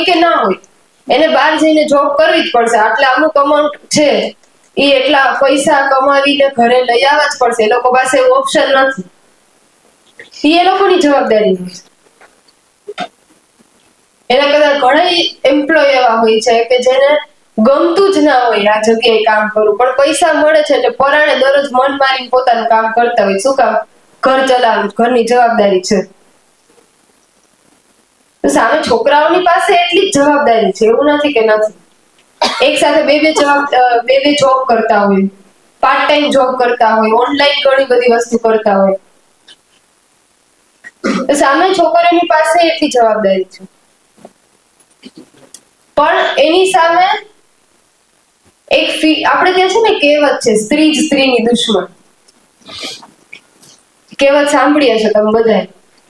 Speaker 3: કે ના હોય એને બહાર જઈને જોબ કરવી જ પડશે. આટલા અમુક અમાઉન્ટ છે એ એટલા પૈસા કમાવીને ઘરે લઈ આવવા જ પડશે. એ લોકો પાસે એવો ઓપ્શન નથી. એ લોકોની જવાબદારી છે. એના કરતા ઘણા એમ્પ્લોય એવા હોય છે કે જેને ગમતું જ ના હોય આ જગ્યાએ કામ કરવું, પણ પૈસા મળે છે એટલે પરાણે દરરોજ મન મારીને પોતાનું કામ કરતા હોય. શું કામ? ઘર ચલાવવું, ઘરની જવાબદારી છે. તો સામે છોકરાઓની પાસે એટલી જ જવાબદારી છે, એવું નથી કે નથી. એક સાથે બે જોબ કરતા હોય, પાર્ટ ટાઈમ જોબ કરતા હોય, ઓનલાઈન ઘણી બધી વસ્તુ કરતા હોય. તો સામે છોકરીઓની પાસે એટલી જવાબદારી છે. પણ એની સામે એક આપણે ત્યાં છે ને કહેવત છે, સ્ત્રી જ સ્ત્રીની દુશ્મન. કહેવત સાંભળીએ છો તમે બધાએ.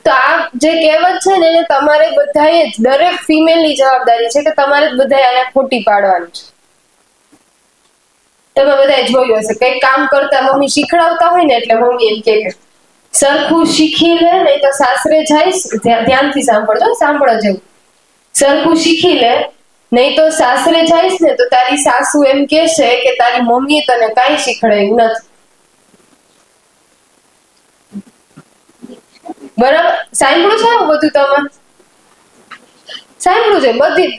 Speaker 3: તો આ જે કહેવત છે ને એને તમારે બધાએ જ, દરેક ફિમેલની જવાબદારી છે કે તમારે જ બધાએ આને ખોટી પાડવાનું છે. તમે બધાએ જોયું હશે કઈ કામ કરતા મમ્મી શીખડાવતા હોય ને એટલે મમ્મી એમ કે સરખું શીખી લે નહીં તો સાસરે જઈશ. ધ્યાનથી સાંભળો જેવું. સરખું શીખી લે નહીં તો સાસરે જઈશ ને તો તારી સાસુ એમ કહેશે કે તારી મમ્મીએ તને કાંઈ શીખડાવ્યું નથી. બરાબર સાંભળ્યું છે આવું બધું? તમે સાંભળ્યું છે?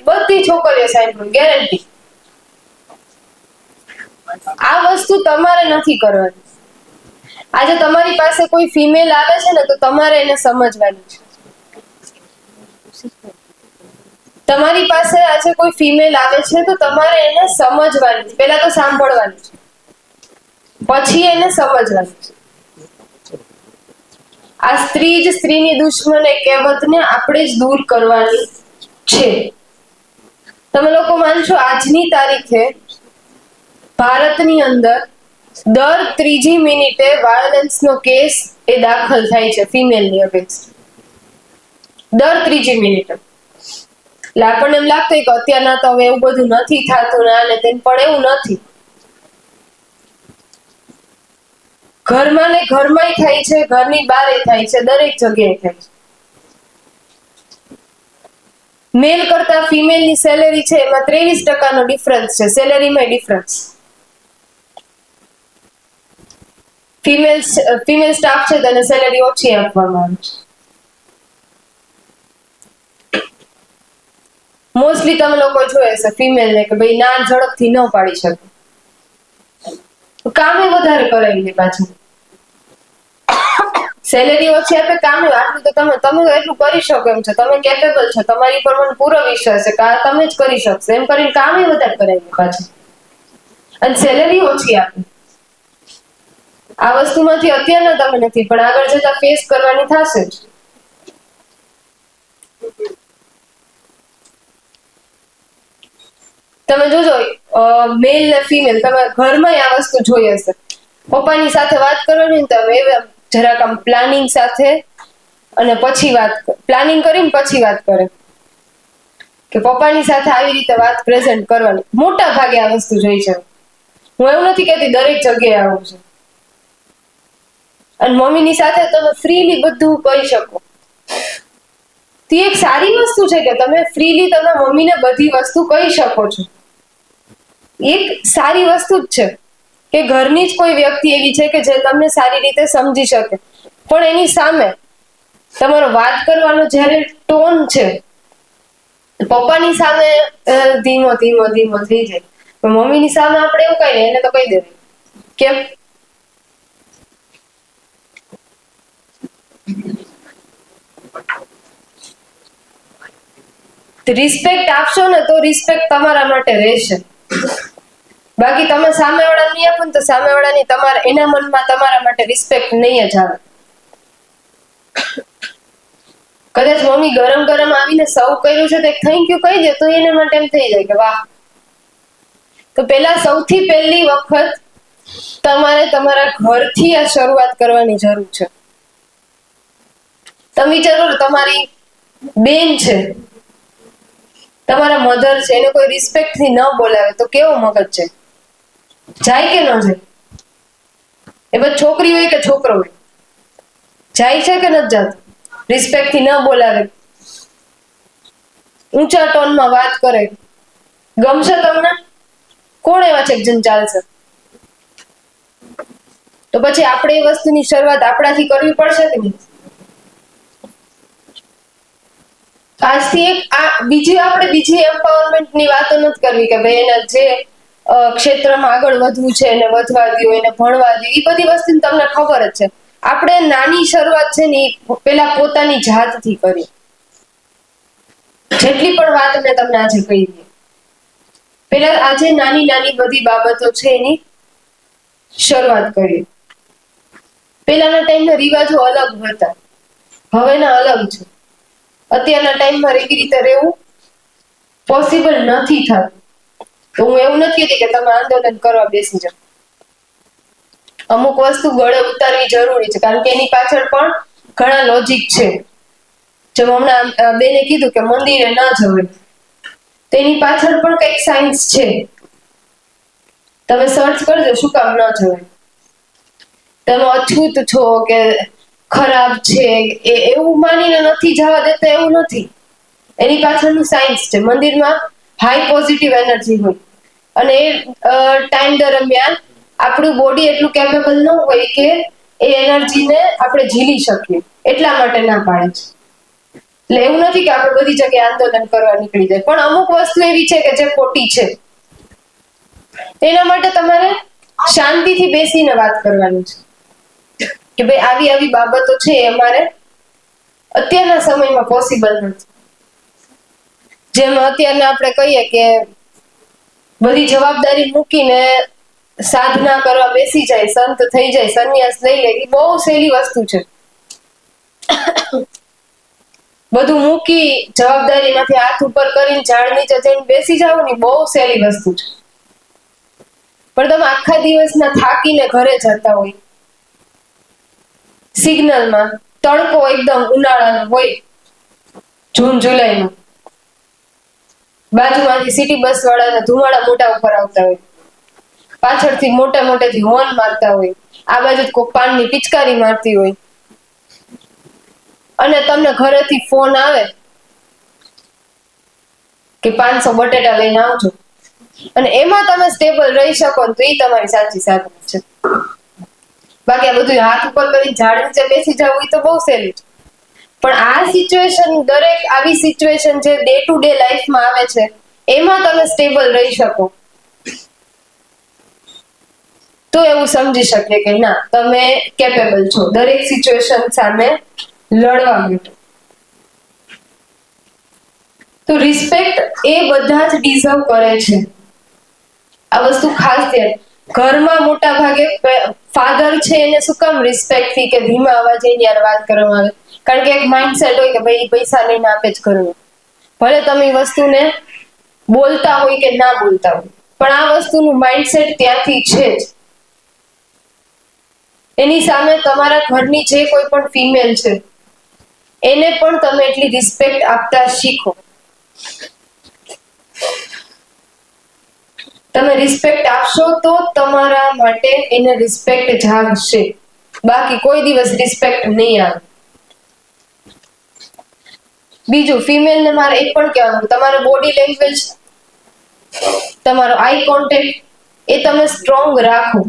Speaker 3: બધી છોકરીઓ સાંભળ્યું, ગેરંટી. આ વસ્તુ તમારે નથી કરવાની. આજે તમારી પાસે કોઈ ફિમેલ આવે છે ને તો તમારે એને સમજવાની છે. તમારી પાસે આજે કોઈ ફિમેલ આવે છે તો તમારે એને સમજવાની છે. પહેલા તો સાંભળવાની છે, પછી એને સમજવાની છે. આ સ્ત્રી જ સ્ત્રીની દુશ્મન એ કહેવતને આપણે જ દૂર કરવાની છે. તમે લોકો માનશો આજની તારીખે ભારતની અંદર દર 3જી મિનિટે વાયોલન્સનો કેસ એ દાખલ થાય છે ફિમેલની અગેન્સ્ટ. દર 3જી મિનિટે. એટલે આપણને એમ લાગતું કે અત્યારના તો હવે એવું બધું નથી થતું ને આને તેમ, પણ એવું નથી. ઘરમાં ને ઘરમાંય થાય છે, ઘરની બહાર થાય છે, દરેક જગ્યાએ થાય છે. મેલ કરતા ફિમેલની સેલેરી છે એમાં 23% નો ડિફરન્સ છે. સેલેરીમાં ડિફરન્સ. ફિમેલ સ્ટાફ છે તેને સેલેરી ઓછી આપવામાં આવે છે. મોસ્ટલી તમે લોકો જોયે છે ફિમેલ ને કે ભાઈ ના ઝડપથી ન પાડી શકે, કામે વધારે કરાવી લે. પાછું સેલેરી ઓછી આપે, કામે આટલું તો તમે એટલું કરી શકો એમ છો, તમે કેપેબલ છો, તમારી પર મને પૂરો વિશ્વાસ છે કે આ તમે જ કરી શકશો એમ કરીને કામે વધારે કરાવી લે પાછું, અને સેલેરી ઓછી આપે. આ વસ્તુમાંથી અત્યારના તમે નથી પણ આગળ જતા ફેસ કરવાની થશે જ. તમે જોજો મેલ ને ફિમેલ તમે ઘરમાં આ વસ્તુ જોઈ હશે. પપ્પાની સાથે વાત કરવાની ને તમે જરાક આમ પ્લાનિંગ સાથે અને પછી પ્લાનિંગ કરીને પછી વાત કરે કે પપ્પાની સાથે આવી રીતે વાત પ્રેઝન્ટ કરવાની. મોટા ભાગે આ વસ્તુ જોઈ છે. હું એવું નથી કહેતી દરેક જગ્યાએ આવું છે. અને મમ્મીની સાથે તમે ફ્રીલી બધું કહી શકો. તે એક સારી વસ્તુ છે કે તમે ફ્રીલી તમે મમ્મીને બધી વસ્તુ કહી શકો છો. એક સારી વસ્તુ જ છે કે ઘરની જ કોઈ વ્યક્તિ એવી છે કે જે તમને સારી રીતે સમજી શકે. પણ એની સામે તમારો વાત કરવાનો જ્યારે ટોન છે પપ્પાની સામે ધીમો ધીમો ધીમો થઈ જાય, પણ મમ્મીની સામે આપણે એવું કઈ નહીં, એને તો કહી દેવું કેમ. રિસ્પેક્ટ આપશો ને તો રિસ્પેક્ટ તમારા માટે રહેશે. બાકી તમે સામેવાળા નહીં આપો ને તો સામેવાળાની એના મનમાં તમારા માટે રિસ્પેક્ટ નહીં જ આવે. કદાચ મમ્મી ગરમ ગરમ આવીને સર્વ કર્યું છે તો એક થેન્ક યુ કહી દે તો એના માટે એમ થઈ જાય કે વાહ. તો પેલા સૌથી પહેલી વખત તમારે તમારા ઘરથી આ શરૂઆત કરવાની જરૂર છે. તમે વિચારો તમારી બેન છે, તમારા મધર છે, એને કોઈ રિસ્પેક્ટ થી ન બોલાવે તો કેવો મગજ છે? જાય કે ન જાય? એ બધી છોકરી હોય કે છોકરો હોય, જાય છે કે નથી જતું? રિસ્પેક્ટ થી ન બોલાવે, ઊંચા ટોનમાં વાત કરે, ગમશે તમને? કોણ એવા છે જેને ચાલશે? તો પછી આપણે એ વસ્તુની શરૂઆત આપણાથી કરવી પડશે કે નહીં? આજથી આપણે બીજી એમ્પાવરમેન્ટની વાતો નથી કરવી કે ભાઈ એના જે ક્ષેત્રમાં આગળ વધવું છે એને વધવા દો, એને ભણવા દો. એ બધી વસ્તુ તમને ખબર જ છે. આપણે નાની શરૂઆત છે ને પેલા પોતાની જાતથી કરી. જેટલી પણ વાત મેં તમને આજે કહી હતી, પેલા આજે નાની નાની બધી બાબતો છે એની શરૂઆત કરી. પેલાના ટાઈમના રિવાજો અલગ હતા, હવેના અલગ છે. અત્યારના ટાઈમમાં એવી રીતે રહેવું પોસિબલ નથી થતું. તો હું એવું નથી કહેતી કે તમે આંદોલન કરવા બેસી જાઓ. અમુક વસ્તુ ગળે ઉતારવી જરૂરી છે, કારણ કે એની પાછળ પણ ઘણા લોજિક છે. જેમ હમણાં બેને કીધું કે મંદિરે ન જવાય, તેની પાછળ પણ કંઈક સાયન્સ છે. તમે સર્ચ કરજો શું કામ ન જવાય. તમે અછૂત છો કે ખરાબ છે એવું માનીને નથી જવા દેતા એવું નથી. એની પાછળનું સાયન્સ છે. મંદિરમાં હાઈ પોઝિટિવ એનર્જી હોય અને એ ટાઈમ દરમિયાન આપણું બોડી એટલું કેપેબલ ન હોય કે એ એનર્જીને આપણે ઝીલી શકીએ, એટલા માટે ના પાડે છે. એટલે એવું નથી કે આપણે બધી જગ્યાએ આંદોલન કરવા નીકળી જાય, પણ અમુક વસ્તુ એવી છે કે જે ખોટી છે. એના માટે તમારે શાંતિથી બેસીને વાત કરવાની છે કે ભાઈ આવી આવી બાબતો છે એ અમારે અત્યારના સમયમાં પોસિબલ નથી. જેમ અત્યારના આપણે કહીએ કે બધી જવાબદારી મૂકીને સાધના કરવા બેસી જાય, સંત થઈ જાય, સંન્યાસ લઈ લે, એ બહુ સહેલી વસ્તુ છે. બધું મૂકી જવાબદારીમાંથી હાથ ઉપર કરીને ઝાડ નીચે જઈને બેસી જાવ ને બહુ સહેલી વસ્તુ છે. પણ તમે આખા દિવસના થાકીને ઘરે જતા હોય, સિગ્નલમાં તડકો એકદમ ઉનાળાનો હોય, જૂન જુલાઈમાં, બાજુમાંથી સિટી બસ વાળાના ધુમાડા મોટા ઉપર આવતા હોય, પાછળથી મોટેથી હોર્ન મારતા હોય, આ બાજુ કોઈ પાનની પિચકારી મારતી હોય, અને તમને ઘરેથી ફોન આવે કે 500 બટેટા લઈને આવજો, અને એમાં તમે સ્ટેબલ રહી શકો તો એ તમારી સાચી સાધના છે. બાકી આ બધું હાથ ઉપર કરી ઝાડ નીચે બેસી જવું એ તો બહુ સહેલું છે. પણ આ સિચ્યુએશન, દરેક આવી સિચ્યુએશન જે ડે ટુ ડે લાઈફમાં આવે છે એમાં તમે સ્ટેબલ રહી શકો તો એવું સમજી શકીએ કે ના તમે કેપેબલ છો દરેક સિચ્યુએશન સામે લડવા માટે. તો રિસ્પેક્ટ એ બધા જ ડિઝર્વ કરે છે. આ વસ્તુ ખાસ ધ્યાન. ઘરમાં મોટા ભાગે ફાધર છે એને શું કામ રિસ્પેક્ટ થી કે ધીમા અવાજે યાર વાત કરવામાં આવે? કારણ કે એક માઇન્ડસેટ હોય કે ભાઈ પૈસા લઈને આપે જ કરવું. ભલે તમે એ વસ્તુને બોલતા હોય કે ના બોલતા હોય, પણ આ વસ્તુનું માઇન્ડસેટ ત્યાંથી છે જ. એની સામે તમારા ઘરની જે કોઈ પણ ફિમેલ છે એને પણ તમે એટલી રિસ્પેક્ટ આપતા શીખો. તમે રિસ્પેક્ટ આપશો તો તમારા માટે એને રિસ્પેક્ટ જાગશે, બાકી કોઈ દિવસ રિસ્પેક્ટ નહીં આવે. બીજું, ફિમેલ ને મારે એ પણ કહેવાનું, તમારો બોડી લેંગ્વેજ, તમારો આઈ કોન્ટેક્ટ એ તમે સ્ટ્રોંગ રાખો.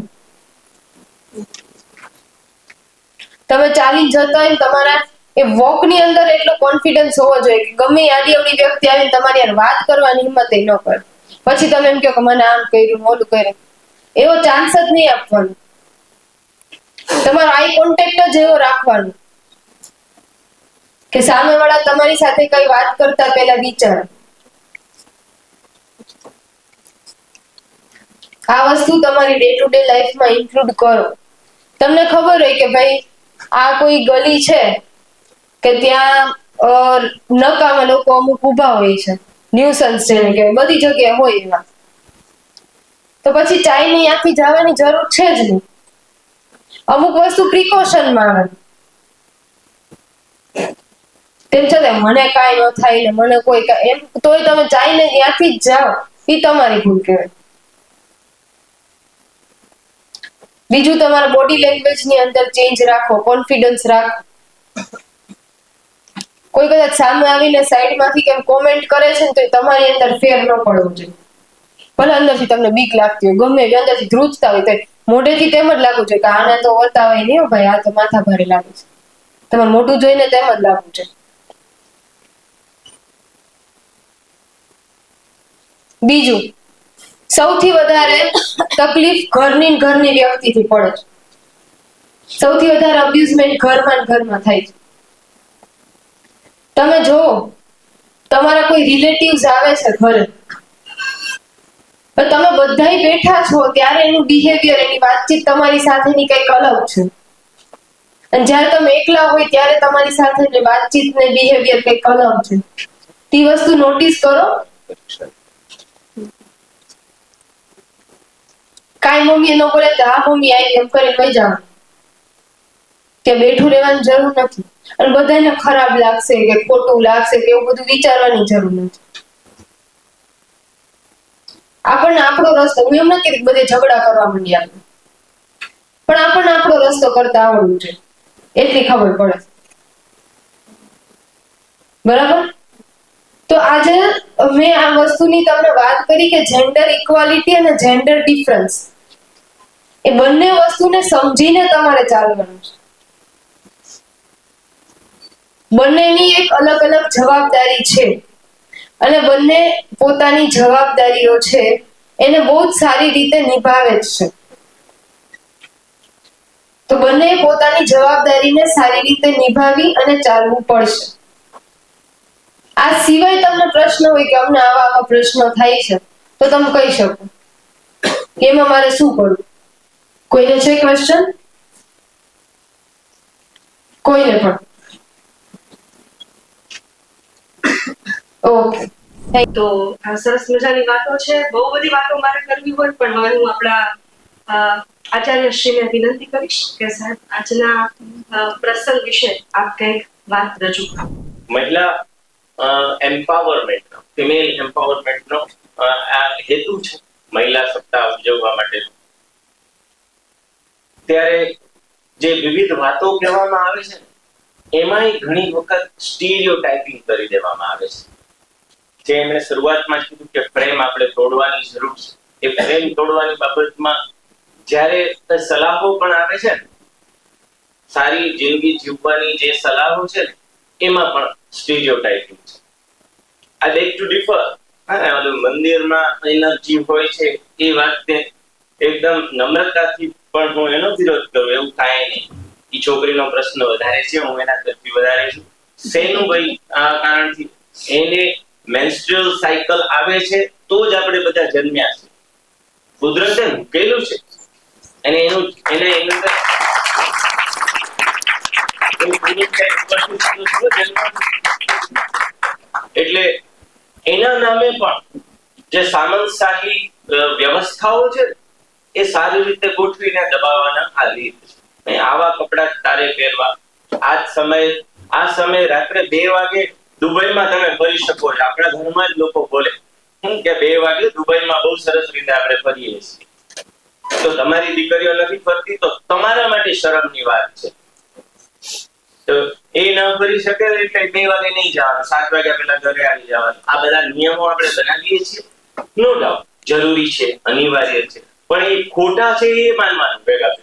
Speaker 3: તમે ચાલી જતા હોય ને તમારા એ વોક ની અંદર એટલો કોન્ફિડન્સ હોવો જોઈએ કે ગમે આડી અવડી વ્યક્તિ આવીને તમારી યાર વાત કરવાની હિંમત ન કરે. પછી તમે એમ કહો કે મને આમ કર્યું ઓલું કર્યું, એવો ચાન્સ જ નહીં આપવાનો. તમારો આઈ કોન્ટેક્ટ જ એવો રાખવાનો કે સામેવાળા તમારી સાથે કઈ વાત કરતા પહેલા વિચાર. આ વસ્તુ તમારી ડે ટુ ડે લાઈફમાં ઇન્ક્લુડ કરો. તમને ખબર હોય કે ભાઈ આ કોઈ ગલી છે કે ત્યાં નકામા લોકો અમુક ઊભા હોય છે, ન્યુસન્સ જેને કહેવાય, બધી જગ્યાએ હોય એવા, તો પછી ચાઈની આખી જવાની જરૂર છે જ નહીં. અમુક વસ્તુ પ્રિકોશનમાં આવે. તેમ છતાં મને કાંઈ ન થાય ને મને કોઈ એમ તોય તમે ચાઈને ત્યાંથી જ જાઓ, એ તમારી ભૂલ કહેવાય. બીજું, તમારા બોડી લેંગ્વેજ ની અંદર ચેન્જ રાખો, કોન્ફિડન્સ રાખો. કોઈ કદાચ સામે આવીને સાઈડમાંથી કેમ કોમેન્ટ કરે છે ને તો તમારી અંદર ફેર ન પડવો જોઈએ. ભલે અંદરથી તમને બીક લાગતી હોય, ગમે એવી અંદરથી ધ્રુજતા હોય, તો મોઢેથી તેમ જ લાગવું જોઈએ કે આના તો હોતા હોય નહીં, ભાઈ આ તો માથા ભારે લાગે છે. તમારે મોઢું જોઈને તેમ જ લાગવું જોઈએ. બીજું, સૌથી વધારે તકલીફ ઘરની વ્યક્તિથી પડે છે. સૌથી વધારે અબ્યુઝમેન્ટ ઘરમાં થાય છે. તમે જો તમારા કોઈ રિલેટિવ્સ આવે છે ઘરે, તમે બધાય બેઠા છો ત્યારે એનું બિહેવિયર, એની વાતચીત તમારી સાથેની કંઈક અલગ છે, અને જ્યારે તમે એકલા હોય ત્યારે તમારી સાથેની વાતચીત ને બિહેવિયર કંઈક અલગ છે. તે વસ્તુ નોટિસ કરો. કાંઈ મમ્મી ન બોલે તો હા મમ્મી આવી એમ કરીને વઈ જવાનું, કે બેઠું રહેવાની જરૂર નથી. અને બધાને ખરાબ લાગશે કે ખોટું લાગશે કે એવું બધું વિચારવાની જરૂર નથી. આપણને આપણો રસ્તો, હું એમ નથી કહેતી બધે ઝઘડા કરવા માંડ્યા, પણ આપણને આપણો રસ્તો કરતા આવડવું જોઈએ, એટલી ખબર પડે. બરાબર? તો આજે મેં આ વસ્તુની તમને વાત કરી કે જેન્ડર ઇક્વાલિટી અને જેન્ડર ડિફરન્સ, એ બંને વસ્તુને સમજીને તમારે ચાલવાનું છે. બંનેની એક અલગ અલગ જવાબદારી છે, અને બંને પોતાની જવાબદારીઓ છે એને બહુ જ સારી રીતે નિભાવે છે. તો બંને પોતાની જવાબદારીને સારી રીતે નિભાવી અને ચાલવું પડશે. આ સિવાય તમને પ્રશ્ન હોય કે અમને આવા પ્રશ્નો થાય છે, તો તમે કહી શકો કે એમાં મારે શું કરવું. કોઈને છે ક્વેશ્ચન? કોઈને પણ? ઓકે.
Speaker 5: તો આ સરસ મજાની વાતો છે. બહુ બધી વાતો મારે કરવી હોય, પણ હવે હું આપણા આચાર્યશ્રીને વિનંતી કરીશ કે સાહેબ આજના પ્રસંગ વિશે આપ કંઈક વાત રજૂ કરો.
Speaker 6: મહિલા એમ્પાવરમેન્ટ, ફિમેલ એમ્પાવરમેન્ટનો આ હેતુ છે મહિલા સત્તા ઉજવવા માટે. ત્યારે જે વિવિધ વાતો કહેવામાં આવે છે એમાંય ઘણી વખત સ્ટીરિયોટાઇપિંગ કરી દેવામાં આવે છે. જે એમણે શરૂઆતમાં જ કીધું કે પ્રેમ આપણે તોડવાની જરૂર છે, એ પ્રેમ તોડવાની બાબતમાં જ્યારે સલાહો પણ આવે છે, સારી જિંદગી જીવવાની જે સલાહો છે ને એમાં પણ સ્ટીરિયોટાઇપિંગ છે. આ બેક ટુ ડિફર, મંદિરમાં એનર્જી હોય છે એ વાતને એકદમ નમ્રતાથી પણ હું એનો વિરોધ કરું, એવું કાંઈ નહીં. એ છોકરીનો પ્રશ્ન વધારે છે, હું એના કરતી વધારે છું. શેનું ભાઈ? આ કારણથી એને મેન્સ્ટ્રુઅલ સાયકલ આવે છે તો જ આપણે બધા જન્મ્યા છે. કુદરતે મૂકેલું છે અને એટલે એના નામે પણ જે સામંતશાહી વ્યવસ્થાઓ છે એ સારી રીતે ગોઠવીને દબાવવાના આ રીત છે. નહીં, આવા કપડા તારે પહેરવા, આ સમય રાત્રે 2 વાગે દુબઈમાં તમે ફરી શકો છો. આપણા ઘરમાં જ લોકો બોલે કે 2 વાગે દુબઈમાં બહુ સરસ રીતે આપણે ફરીએ છીએ. તો તમારી દીકરીઓ નથી ફરતી તો તમારા માટે શરમની વાત છે. તો એ ન ફરી શકે એટલે 2 વાગે નહીં જવાનું, 7 વાગ્યા પહેલા ઘરે આવી જવાનું. આ બધા નિયમો આપણે બનાવીએ છીએ, નો ડાઉટ જરૂરી છે, અનિવાર્ય છે, પણ એ ખોટા છે એ માનવાનું ભેગા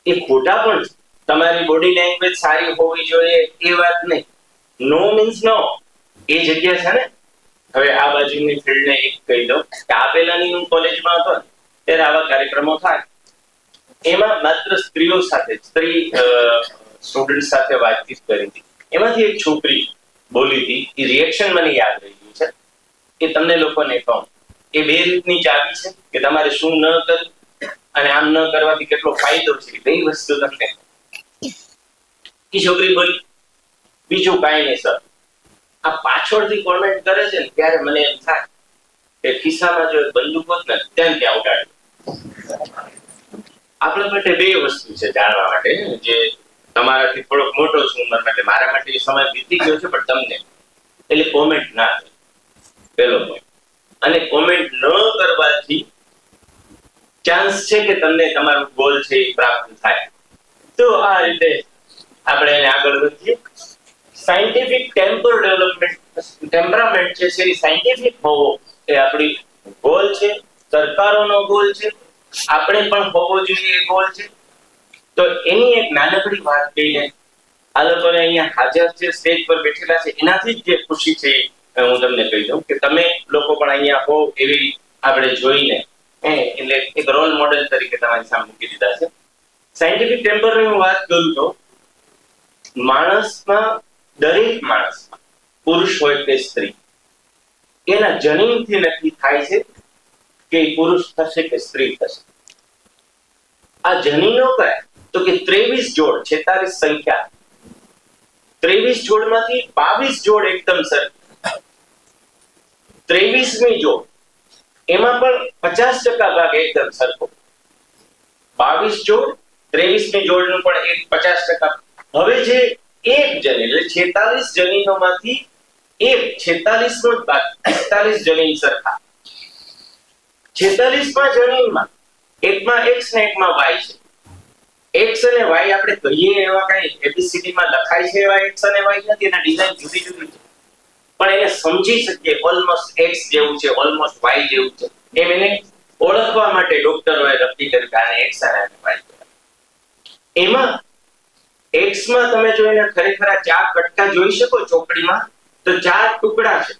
Speaker 6: એ ખોટા પણ છે. તમારી બોડી લેંગ્વેજ સારી હોવી જોઈએ એ વાત નહીં. નો મીન્સ નો. એ જગ્યા છે ને, હવે આ બાજુની ફિલ્ડને એક કહી દઉં કે આ પહેલાની હું કોલેજમાં હતો ને ત્યારે આવા કાર્યક્રમો થાય, એમાં માત્ર સ્ત્રીઓ સાથે સ્ત્રી સ્ટુડન્ટ સાથે વાતચીત કરી હતી. એમાંથી એક છોકરી બોલી હતી, એ રિએક્શન મને યાદ રહી ગયું છે. એ તમને લોકોને કહું, એ 2 રીતની ચાવી છે કે તમારે શું ન કરવું અને આમ ન કરવાથી કેટલો ફાયદો છે. 2 વસ્તુ તમને એ છોકરી બોલી, બીજું કાંઈ નહીં સર, આ પાછળથી કોમેન્ટ કરે છે ને ત્યારે મને એમ થાય કે ખિસ્સામાં જો બંદૂક હોત ને ત્યાં ઉડાડે. આપણા માટે 2 વસ્તુ છે જાણવા માટે, જે તમારાથી થોડોક મોટો છું ઉંમર માટે, મારા માટે એ સમય વીતી ગયો છે, પણ તમને એટલે કોમેન્ટ ના કરે, પહેલો પોઈન્ટ. અને કોમેન્ટ ન કરવાથી ચાન્સ છે કે તમને તમારું ગોલ છે એ પ્રાપ્ત થાય. તો આ રીતે આપણે એને આગળ વધીએ. સાયન્ટિફિક ટેમ્પરામેન્ટ છે એ સાયન્ટિફિક હોવો એ આપણી ગોલ છે, સરકારોનો ગોલ છે, આપણે પણ હોવો જોઈએ એ ગોલ છે. તો એની એક નાનકડી વાત કહીને આ લોકોને અહીંયા હાજર છે, સ્ટેજ પર બેઠેલા છે, એનાથી જ જે ખુશી છે હું તમને કહી દઉં કે તમે લોકો પણ અહીંયા હો એવી આપણે જોઈને એટલે એક રોલ મોડેલ તરીકે તમારી સામે મૂકી દીધા છે. સાયન્ટિફિક ટેમ્પરની હું વાત કરું તો માણસમાં, દરેક માણસમાં, પુરુષ હોય કે સ્ત્રી, એના જનીનથી નક્કી થાય છે કે પુરુષ થશે કે સ્ત્રી થશે. આ જનીનો કયા તો કે 23 જોડ, 46 સંખ્યા, 23 જોડમાંથી 22 જોડ એકદમ સરખી, 23મી જોડ એમાં પણ 50% ભાગ એકદમ સરખો, 22 જોડ 23મી જોડનું પણ 50%. હવે જે એક જનીન એટલે 46 જનીનોમાંથી એક 46નો જ ભાગ, 46 જનીન સરખા. 46માં જનીનમાં એકમાં x ને એકમાં y છે. x અને y આપણે કહીએ એવા કઈ ABCD માં લખાય છે એવા x અને y નથી, એના ડિઝાઇન જુદી જુદી છે, પણ એને સમજી શકીએ ઓલમોસ્ટ x જેવું છે, ઓલમોસ્ટ y જેવું છે, એમ એને ઓળખવા માટે ડોક્ટરોએ નક્કી કર્યું કે આને x અને y. એમાં x માં તમે જો એને ખરેખર આ 4 કટકા જોઈ શકો ચોકડીમાં તો 4 ટુકડા છે,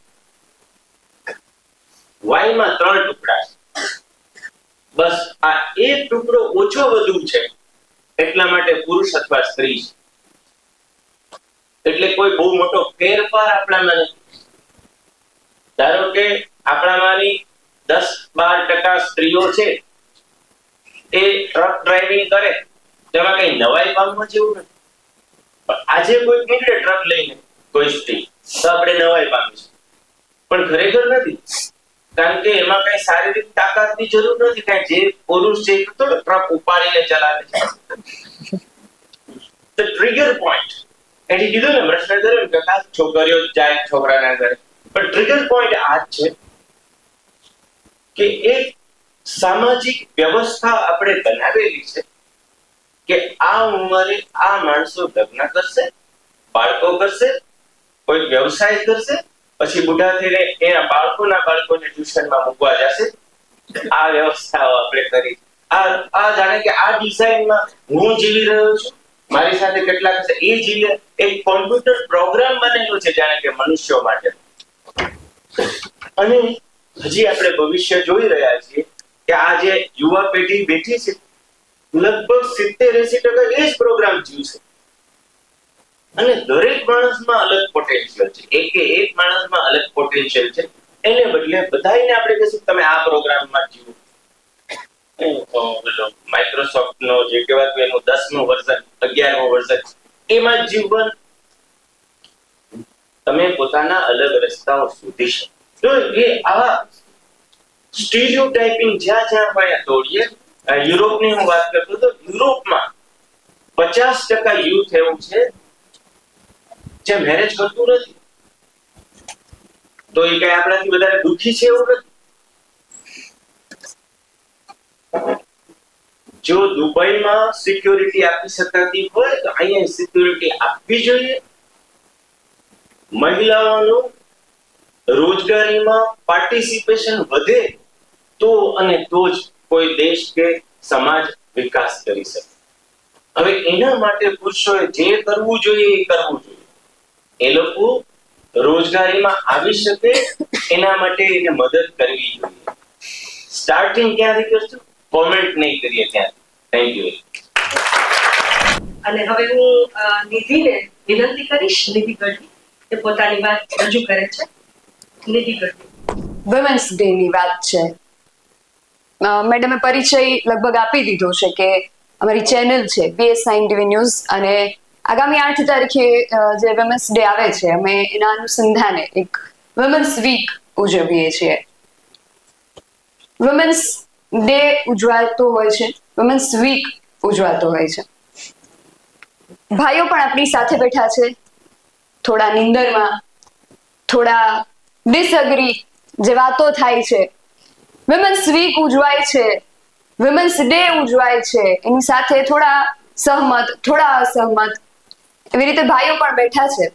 Speaker 6: y માં 3 ટુકડા છે. બસ આ એક ટુકડો ઓછો વધુ છે એટલા માટે પુરુષ અથવા સ્ત્રી છે. એટલે કોઈ બહુ મોટો ફેરફાર આપણામાં નથી. ધારો કે આપણામાંની 10-12% સ્ત્રીઓ છે એ ટ્રક ડ્રાઇવિંગ કરે, તેમાં કઈ નવાઈ પામવા જેવું નથી. પણ આજે કોઈ નીકળે ટ્રક લઈને કોઈ સ્ત્રી તો આપણે નવાઈ પામીશું, પણ ખરેખર નથી, કારણ કે એમાં કઈ શારીરિક તાકાતની જરૂર નથી. કઈ જે પુરુષ છે તો ટ્રક ઉપાડીને ચલાવે છે. તો ટ્રિગર પોઈન્ટ એટલે કીધું ને, પ્રશ્ન કર્યો કે ખાસ છોકરીઓ જાય છોકરાના ઘરે, પણ ટ્રિગર પોઈન્ટ આ જ છે કે એક સામાજિક વ્યવસ્થા આપણે બનાવેલી છે કે આ ઉંમરે આ માણસો લગ્ન કરશે, બાળકો કરશે, કોઈ વ્યવસાય કરશે, પછી બુઢા થઈને એના બાળકોને ટ્યુશનમાં મૂકવા જશે. આ વ્યવસ્થાઓ આપણે કરી. આ જાણે કે આ ડિઝાઇનમાં હું જીવી રહ્યો છું, મારી સાથે કેટલાક છે એ જીવે. એક કોમ્પ્યુટર પ્રોગ્રામ બનેલો છે જાણે કે મનુષ્યો માટે. અને હજી આપણે ભવિષ્ય જોઈ રહ્યા છીએ કે આ જે યુવા પેઢી બેઠી છે લગભગ 70-80% એ જ પ્રોગ્રામ જીવશે. અને દરેક માણસમાં અલગ પોટેન્શિયલ છે, એક માણસમાં અલગ પોટેન્શિયલ છે. એને બદલે બધાને આપણે કહીશું તમે આ પ્રોગ્રામમાં જીવો. માઇક્રોસોફ્ટ નો જે કહેવાતું એનું 10મું વર્ઝન, 11મું વર્ઝન, એમાં જીવન તમે પોતાના અલગ રસ્તાઓ શોધી શકો. તો એ આવા સ્ટીરિયોટાઇપિંગ જ્યાં જ્યાં આપણે તોડીએ, યુરોપની હું વાત કરતો તો યુરોપમાં 50% યુથ એવું છે જે મેરેજ કરતું નથી. તો એ કઈ આપણાથી વધારે દુઃખી છે એવું નથી. જો દુબઈમાં સિક્યોરિટી આપી શકાતી હોય તો અહીંયા સિક્યોરિટી આપવી જોઈએ. મહિલાઓનું રોજગારીમાં પાર્ટિસિપેશન વધે તો અને તો જ કોઈ દેશ કે સમાજ વિકાસ કરી શકે. હવે એના માટે પુરુષોએ જે કરવું જોઈએ એ કરવું જોઈએ. એ લોકો રોજગારીમાં આવી શકે એના માટે એને મદદ કરવી જોઈએ. સ્ટાર્ટિંગ ક્યાંથી કરશું? કોમેન્ટ નહીં કરીએ ત્યાં. Thank you.
Speaker 5: અને હવે હું નિધિને વિનંતી કરીશ, નિધિ ગઢવી એ પોતાની વાત રજૂ કરે છે. નિધિ ગઢવી.
Speaker 1: વિમેન્સ ડે ની વાત છે. મેડમે પરિચય લગભગ આપી દીધો છે કે અમારી ચેનલ છે BSIN TV ન્યૂઝ, અને આગામી 8 તારીખે જે વિમેન્સ ડે આવે છે અમે એના અનુસંધાને એક વિમેન્સ વીક ઉજવીએ છીએ. વિમેન્સ ડે ઉજવાતો હોય છે, વિમેન્સ વીક ઉજવાતો હોય છે. ભાઈઓ પણ આપણી સાથે બેઠા છે, થોડા નિંદરમાં, થોડા ડિસઅગ્રી જે વાતો થાય છે. વિમેન્સ વીક ઉજવાય છે, વિમેન્સ ડે ઉજવાય છે, એની સાથે થોડા સહમત, થોડા અસહમત, એવી રીતે ભાઈઓ પણ બેઠા છે.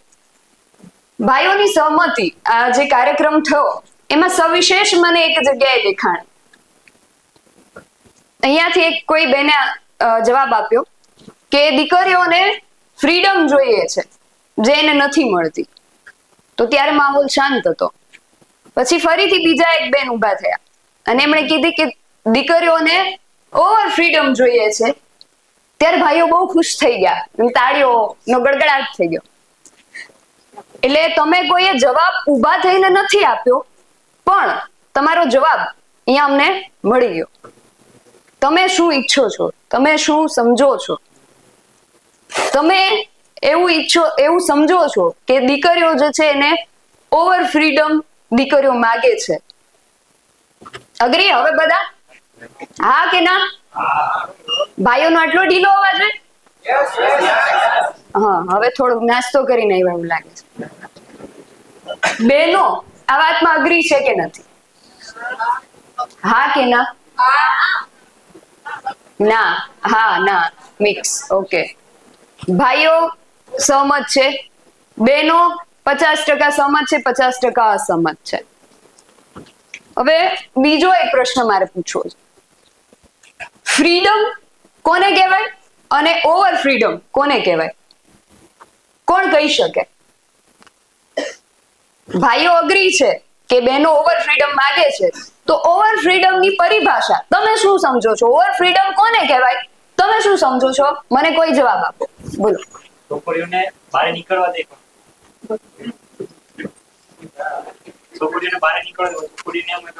Speaker 1: ભાઈઓની સહમતિ આ જે કાર્યક્રમ થયો એમાં સવિશેષ મને એક જગ્યાએ દેખાણ. અહીંયાથી એક કોઈ બેને જવાબ આપ્યો કે દીકરીઓને ફ્રીડમ જોઈએ છે જે એને નથી મળતી. તો ત્યારે માહોલ શાંત હતો. પછી ફરીથી બીજા એક બેન ઊભા થયા અને એમણે કીધી કે દીકરીઓને ઓવર ફ્રીડમ જોઈએ છે. ત્યારે ભાઈઓ બહુ ખુશ થઈ ગયા, તાળીઓનો ગડગડાટ થઈ ગયો. એટલે તમે કોઈએ જવાબ ઊભા થઈને નથી આપ્યો, પણ તમારો જવાબ અહીંયા અમને મળી ગયો. તમે શું ઈચ્છો છો, તમે શું સમજો છો, તમે એવું ઈચ્છો, એવું સમજો છો કે દીકરીઓ જે છે એને ઓવર ફ્રીડમ દીકરીઓ માગે છે. અગ્રી? હવે બધા હા કે ના? ભાઈઓનો આટલો ઢીલો અવાજ હોય? હા, હવે થોડુંક નાસ્તો કરીને આવ્યા એવું લાગે છે. બેનો આ વાતમાં અગ્રી છે કે નથી? હા કે ના? ના, હા, ના, મિક્સ. ઓકે. ભાઈઓ સહમત છે, બેનો 50% સહમત છે, 50% અસહમત છે. હવે બીજો એક પ્રશ્ન મારે પૂછવો છે. ફ્રીડમ કોને કહેવાય અને ઓવર ફ્રીડમ કોને કહેવાય? કોણ કહી શકે? ભાઈઓ અગ્રી છે કે બહેનો ઓવર ફ્રીડમ માંગે છે, તો ઓવર ફ્રીડમ ની પરિભાષા તમે શું સમજો છો? ઓવર ફ્રીડમ કોને કહેવાય? તમે શું સમજો છો? મને કોઈ જવાબ આપો. બોલો.
Speaker 7: છોકરીઓને બહાર નીકળવા દે. છોકરીઓને બહાર નીકળવા દે. છોકરીને એમ કે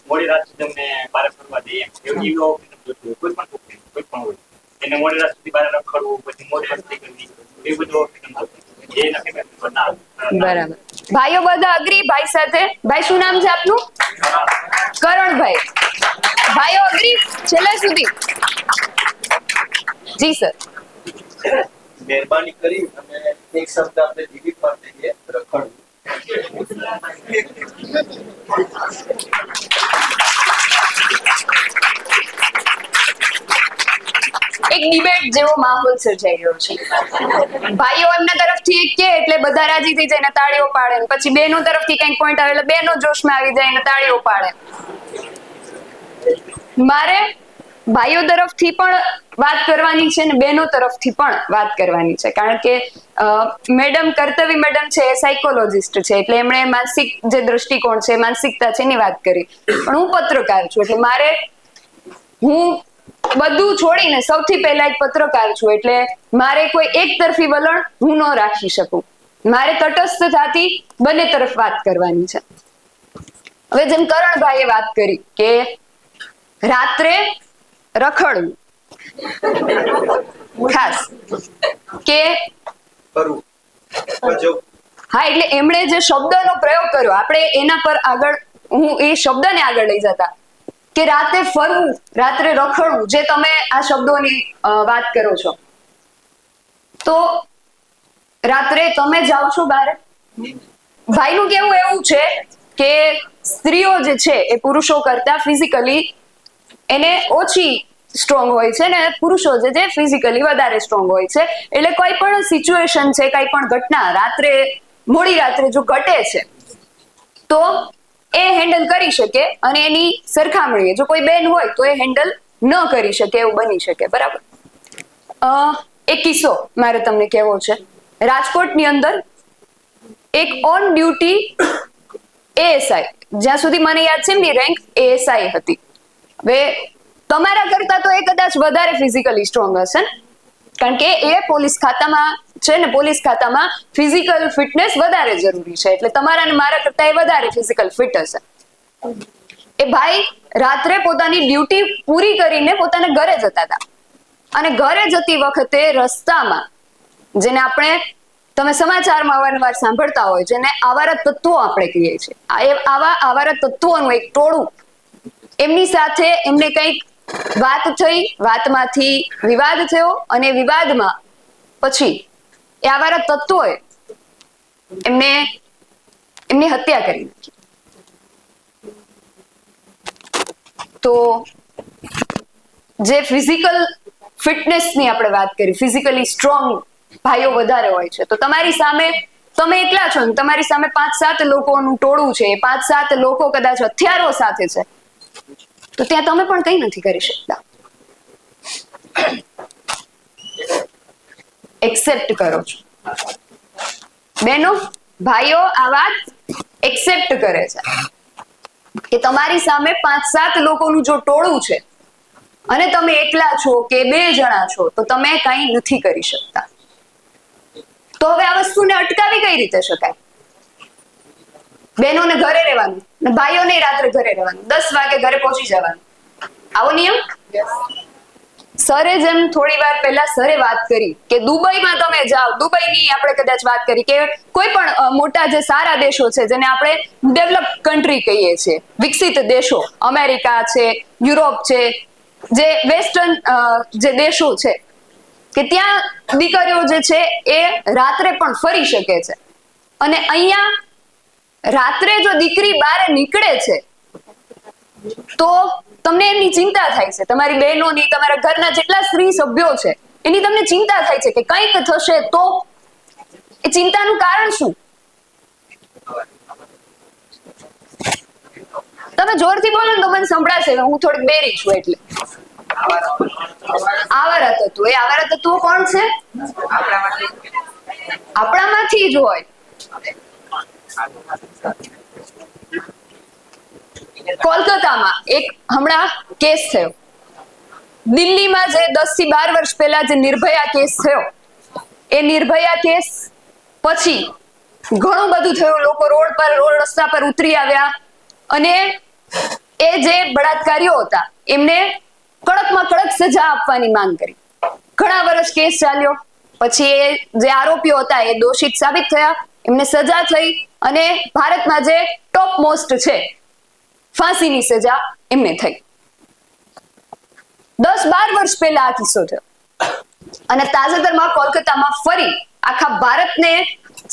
Speaker 7: મોડી રાત સુધી અમને બહાર ફરવા દે. એવી કોઈ પણ છોકરી કોઈ પણ હોય એને મોડી રાત સુધી બહાર રખડવું, પછી મોડી મસ્તી કરવી, એ બધું એ નથી બરાબર.
Speaker 1: ભાઈઓ બધા અગ્રી ભાઈ સાથે? ભાઈ શું નામ છે આપનું? કરણભાઈ. ભાઈઓ અગ્રી છેલ્લે સુધી? જી સર.
Speaker 7: મહેરબાની કરી અને એક શબ્દ આપણે ડિલીટ કરી દઈએ, રખડવું.
Speaker 1: એક ડિબેટ જેવો માહોલ સર્જાઈ રહ્યો છે. ભાઈઓ એમના તરફથી એક કે એટલે બધા રાજી થઈ જાય ને તાળીઓ પાડે, પછી બહેનો તરફથી કંઈક પોઈન્ટ આવે એટલે બહેનો જોશમાં આવી જાય ને તાળીઓ પાડે. મારે ભાઈઓ તરફથી પણ વાત કરવાની છે ને બહેનો તરફથી પણ વાત કરવાની છે, કારણ કે મેડમ કર્તવી મેડમ છે એ સાયકોલોજિસ્ટ છે, એટલે એમણે માનસિક જે દ્રષ્ટિકોણ છે, માનસિકતા છે એની વાત કરી. પણ હું પત્રકાર છું, એટલે મારે હું બધું છોડીને સૌથી પહેલા એક પત્રકાર છું, એટલે મારે કોઈ એક તરફી વલણ હું ન રાખી શકું. મારે તટસ્થતાથી બંને તરફ વાત કરવાની છે. હવે જેમ કરણભાઈએ વાત કરી કે રાત્રે રખડવું, ખાસ કે હા, એટલે એમણે જે શબ્દનો પ્રયોગ કર્યો, આપણે એના પર આગળ, હું એ શબ્દને આગળ લઈ જતા કે રાતે ફરવું, રાત્રે રખડવું, જે તમે આ શબ્દોની વાત કરો છો, તો રાત્રે તમે જાઓ છો બહાર? ભાઈનું કેવું એવું છે કે સ્ત્રીઓ જે છે એ પુરુષો કરતા ફિઝિકલી એને ઓછી સ્ટ્રોંગ હોય છે ને પુરુષો જે ફિઝિકલી વધારે સ્ટ્રોંગ હોય છે, એટલે કોઈ પણ સિચ્યુએશન છે, કઈ પણ ઘટના રાત્રે, મોડી રાત્રે જો ઘટે છે તો એ હેન્ડલ કરી શકે, અને એની સરખામણીએ જો કોઈ બેન હોય તો એ હેન્ડલ ન કરી શકે, એવું બની શકે, બરાબર? એક કિસ્સો મારે તમને કહેવો છે. રાજકોટની અંદર એક ઓન ડ્યુટી એએસઆઈ, જ્યાં સુધી મને યાદ છે એમની રેન્ક એએસઆઈ હતી. હવે તમારા કરતા તો એ કદાચ વધારે ફિઝિકલી સ્ટ્રોંગ હશે ને, કારણ કે એ પોલીસ ખાતામાં છે ને, પોલીસ ખાતામાં ફિઝિકલ ફિટનેસ વધારે જરૂરી છે, એટલે તમારા ને મારા કરતા એ વધારે ફિઝિકલ ફિટ હશે. એ ભાઈ રાત્રે પોતાની ડ્યુટી પૂરી કરીને પોતાના ઘરે જતા હતા, અને ઘરે જતી વખતે રસ્તામાં, જેને આપણે, તમે સમાચારમાં અવારનવાર સાંભળતા હોય, જેને આવારા તત્વો આપણે કહીએ છીએ, આવા આવારા તત્વોનું એક ટોળું એમની સાથે, એમને કંઈક વાત થઈ, વાતમાંથી વિવાદ થયો, અને વિવાદમાં પછી એ આવારા તત્વોએ એમની હત્યા કરી નાખી. તો જે ફિઝિકલ ફિટનેસની આપણે વાત કરી, ફિઝિકલી સ્ટ્રોંગ ભાઈઓ વધારે હોય છે, તો તમારી સામે તમે એકલા છો ને તમારી સામે 5-7 લોકોનું ટોળું છે, 5-7 લોકો કદાચ હથિયારો સાથે છે, તો ત્યાં તમે પણ કંઈ નથી કરી શકતા. એક્સેપ્ટ કરો છો બેનો, ભાઈઓ આ વાત એક્સેપ્ટ કરે છે કે તમારી સામે 5-7 લોકોનું જો ટોળું છે અને તમે એકલા છો કે 2 જણા છો, તો તમે કંઈ નથી કરી શકતા. તો હવે આ વસ્તુને અટકાવી કઈ રીતે શકાય? બહેનોને ઘરે રહેવાનું ને ભાઈઓને રાત્રે ઘરે રહેવાનું, 10 વાગે ઘરે પહોંચી જવાનું, આવો નિયમ? સરે જેમ થોડી વાર પહેલા સરે વાત કરી કે દુબઈમાં તમે જાઓ, દુબઈની આપણે કદાચ વાત કરી કે કોઈ પણ મોટા જે સારા દેશો છે, જેને આપણે ડેવલપ કન્ટ્રી કહીએ છીએ, વિકસિત દેશો, અમેરિકા છે, યુરોપ છે, જે વેસ્ટર્ન જે દેશો છે, કે ત્યાં દીકરીઓ જે છે એ રાત્રે પણ ફરી શકે છે. અને અહીંયા રાત્રે જો દીકરી બહાર નીકળે છે તો તમને એની ચિંતા થાય છે, તમારી બહેનોની, તમારા ઘરના જેટલા સ્ત્રી સભ્યો છે એની તમને ચિંતા થાય છે કે કંઈક થશે તો. એ ચિંતાનું કારણ શું? તમે જોરથી બોલો ને તો મને સંભળાશે, હું થોડીક બેરી છું એટલે. આવારા તત્વો, એ આવારા તત્વો કોણ છે? આપણામાંથી જ હોય. કોલકાતામાં એક હમણાં કેસ થયો, દિલ્હીમાં જે 10 થી 12 વર્ષ પહેલા જે નિર્ભયા કેસ થયો, એ નિર્ભયા કેસ પછી ઘણું બધું થયું, લોકો રોડ રસ્તા પર ઉતરી આવ્યા, અને એ જે બળાત્કારીઓ હતા એમને કડકમાં કડક સજા આપવાની માંગ કરી. ઘણા વર્ષ કેસ ચાલ્યો, પછી એ જે આરોપીઓ હતા એ દોષિત સાબિત થયા, એમને સજા થઈ, અને ભારતમાં જે ટોપ મોસ્ટ છે ફાંસીની સજા એમને થઈ. 10-12 વર્ષ પહેલા આ કિસ્સો થયો, અને તાજેતરમાં કોલકાતામાં ફરી આખા ભારતને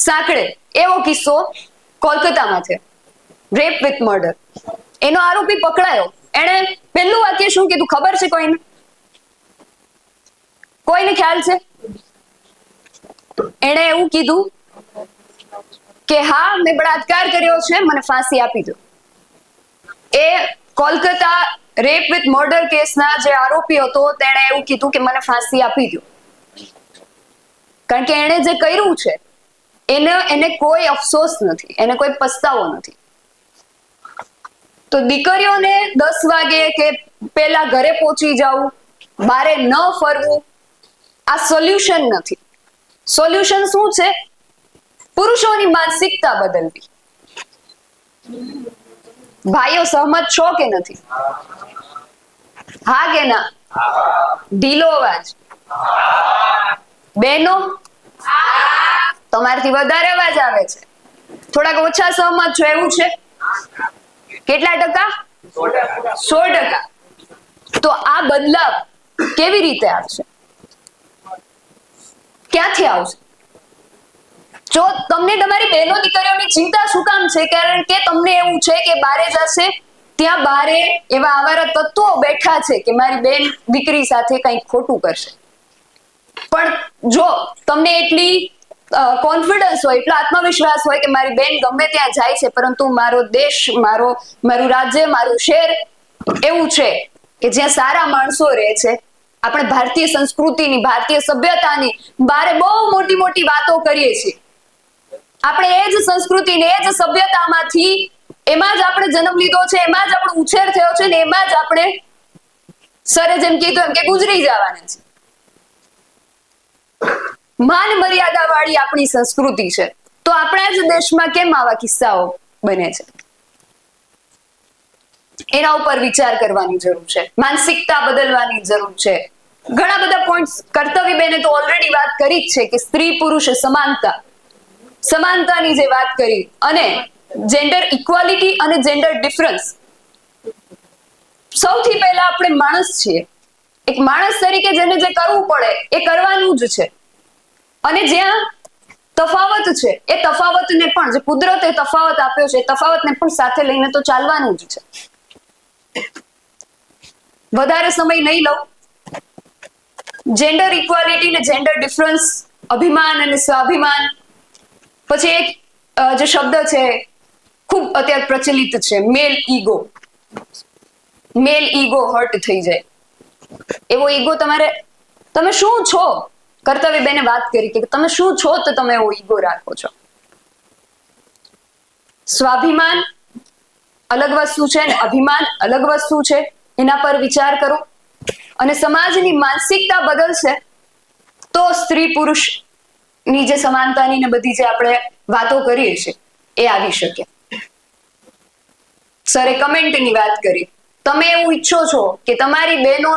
Speaker 1: સાંકળે એવો કિસ્સો કોલકાતામાં થયો, રેપ વિથ મર્ડર. એનો આરોપી પકડાયો, એણે પહેલું વાક્ય શું કીધું ખબર છે કોઈને? કોઈને ખ્યાલ છે? એણે એવું કીધું કે હા, મેં બળાત્કાર કર્યો છે, મને ફાંસી આપી દો. એ કોલકાતા રેપ વિથ મર્ડર કેસના જે આરોપી હતો તેણે એવું કીધું કે મને ફાંસી આપી દો, કારણ કે એણે જે કર્યું છે એને કોઈ અફસોસ નથી, એને કોઈ પસ્તાવો નથી. તો દીકરીઓને 10 વાગે કે પહેલા ઘરે પહોંચી જવું, બારે ન ફરવું, આ સોલ્યુશન નથી. સોલ્યુશન શું છે? પુરુષોની માનસિકતા બદલવી. ભાઈઓ સહમત છો કે નથી? હા કે ના? ઢીલો અવાજ. બહેનો? તમારાથી વધારે અવાજ આવે છે. થોડાક ઓછા સહમત છો એવું છે? કેટલા ટકા? 100%. તો આ બદલાવ કેવી રીતે આવશે? ક્યાંથી આવશે? જો તમને તમારી બહેનો દીકરીઓની ચિંતા શું કામ છે? કારણ કે તમને એવું છે કે બારે જશે ત્યાં બારે એવા આવારા તત્વો બેઠા છે કે મારી બેન દીકરી સાથે કંઈક ખોટું કરશે. પણ જો તમને એટલી કોન્ફિડન્સ હોય, એટલો આત્મવિશ્વાસ હોય કે મારી બેન ગમે ત્યાં જાય છે, પરંતુ મારો દેશ, મારું રાજ્ય, મારું શહેર એવું છે કે જ્યાં સારા માણસો રહે છે, આપણે ભારતીય સંસ્કૃતિની, ભારતીય સભ્યતાની બારે બહુ મોટી મોટી વાતો કરીએ છીએ. આપણે એ જ સંસ્કૃતિને, એ જ સભ્યતામાંથી, એમાં જ આપણે જન્મ લીધો છે, એમાં જ આપણો ઉછેર થયો છે, ને એમાં જ આપણે સરે જેમ કીધું એમ કે ગુજરી જવાના છે. માન મર્યાદા વાળી આપણી સંસ્કૃતિ છે, તો આપણા જ દેશમાં કેમ આવા કિસ્સાઓ બને છે? એના ઉપર વિચાર કરવાની જરૂર છે, માનસિકતા બદલવાની જરૂર છે. ઘણા બધા પોઈન્ટ્સ કર્તવ્યબેને તો ઓલરેડી વાત કરી જ છે કે સ્ત્રી પુરુષ સમાનતાની જે વાત કરી, અને જેન્ડર ઇક્વાલિટી અને જેન્ડર ડિફરન્સ. સૌથી પહેલા આપણે માણસ છીએ. એક માણસ તરીકે જેને જે કરવું પડે એ કરવાનું જ છે. અને જ્યાં તફાવત છે, એ તફાવતને પણ, જે કુદરતે તફાવત આપ્યો છે, એ તફાવતને પણ સાથે લઈને તો ચાલવાનું જ છે. વધારે સમય નહીં લઉં. જેન્ડર ઇક્વાલિટી ને જેન્ડર ડિફરન્સ, અભિમાન અને સ્વાભિમાન, પછી એક જે શબ્દ છે ખૂબ અત્યારે પ્રચલિત છે, મેલ ઈગો. મેલ ઈગો હર્ટ થઈ જાય. એવો ઈગો તમે શું છો? કર્તવ્યબેને વાત કરી કે તમે શું છો તો તમે એવો ઈગો રાખો છો. સ્વાભિમાન અલગ વસ્તુ છે ને અભિમાન અલગ વસ્તુ છે. એના પર વિચાર કરો, અને સમાજની માનસિકતા બદલશે તો સ્ત્રી પુરુષ ની જે સમાનતાની ને બધી જે આપણે વાતો કરીએ છીએ એ આવી શકે. સરે કમેન્ટની વાત કરી. તમે એવું ઈચ્છો છો કે તમારી બહેનો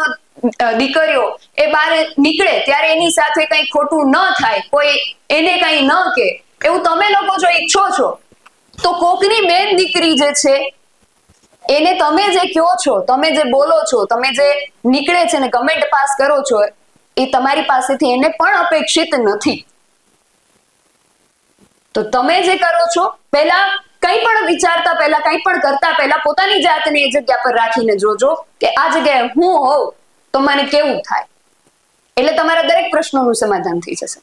Speaker 1: દીકરીઓ એ બહાર નીકળે ત્યારે એની સાથે કંઈ ખોટું ન થાય, કોઈ એને કંઈ ન કે, એવું તમે લોકો જો ઈચ્છો છો, તો કોકની બેન દીકરી જે છે એને તમે જે કહો છો, તમે જે બોલો છો, તમે જે નીકળે છે ને કમેન્ટ પાસ કરો છો, એ તમારી પાસેથી એને પણ અપેક્ષિત નથી. તો તમે જે કરો છો, પહેલા કંઈ પણ વિચારતા પહેલા, કંઈ પણ કરતા પહેલા પોતાની જાતને એ જગ્યા પર રાખીને જોજો કે આ જગ્યાએ હું હોઉં તો મને કેવું થાય. એટલે તમારા દરેક પ્રશ્નોનું સમાધાન થઈ જશે.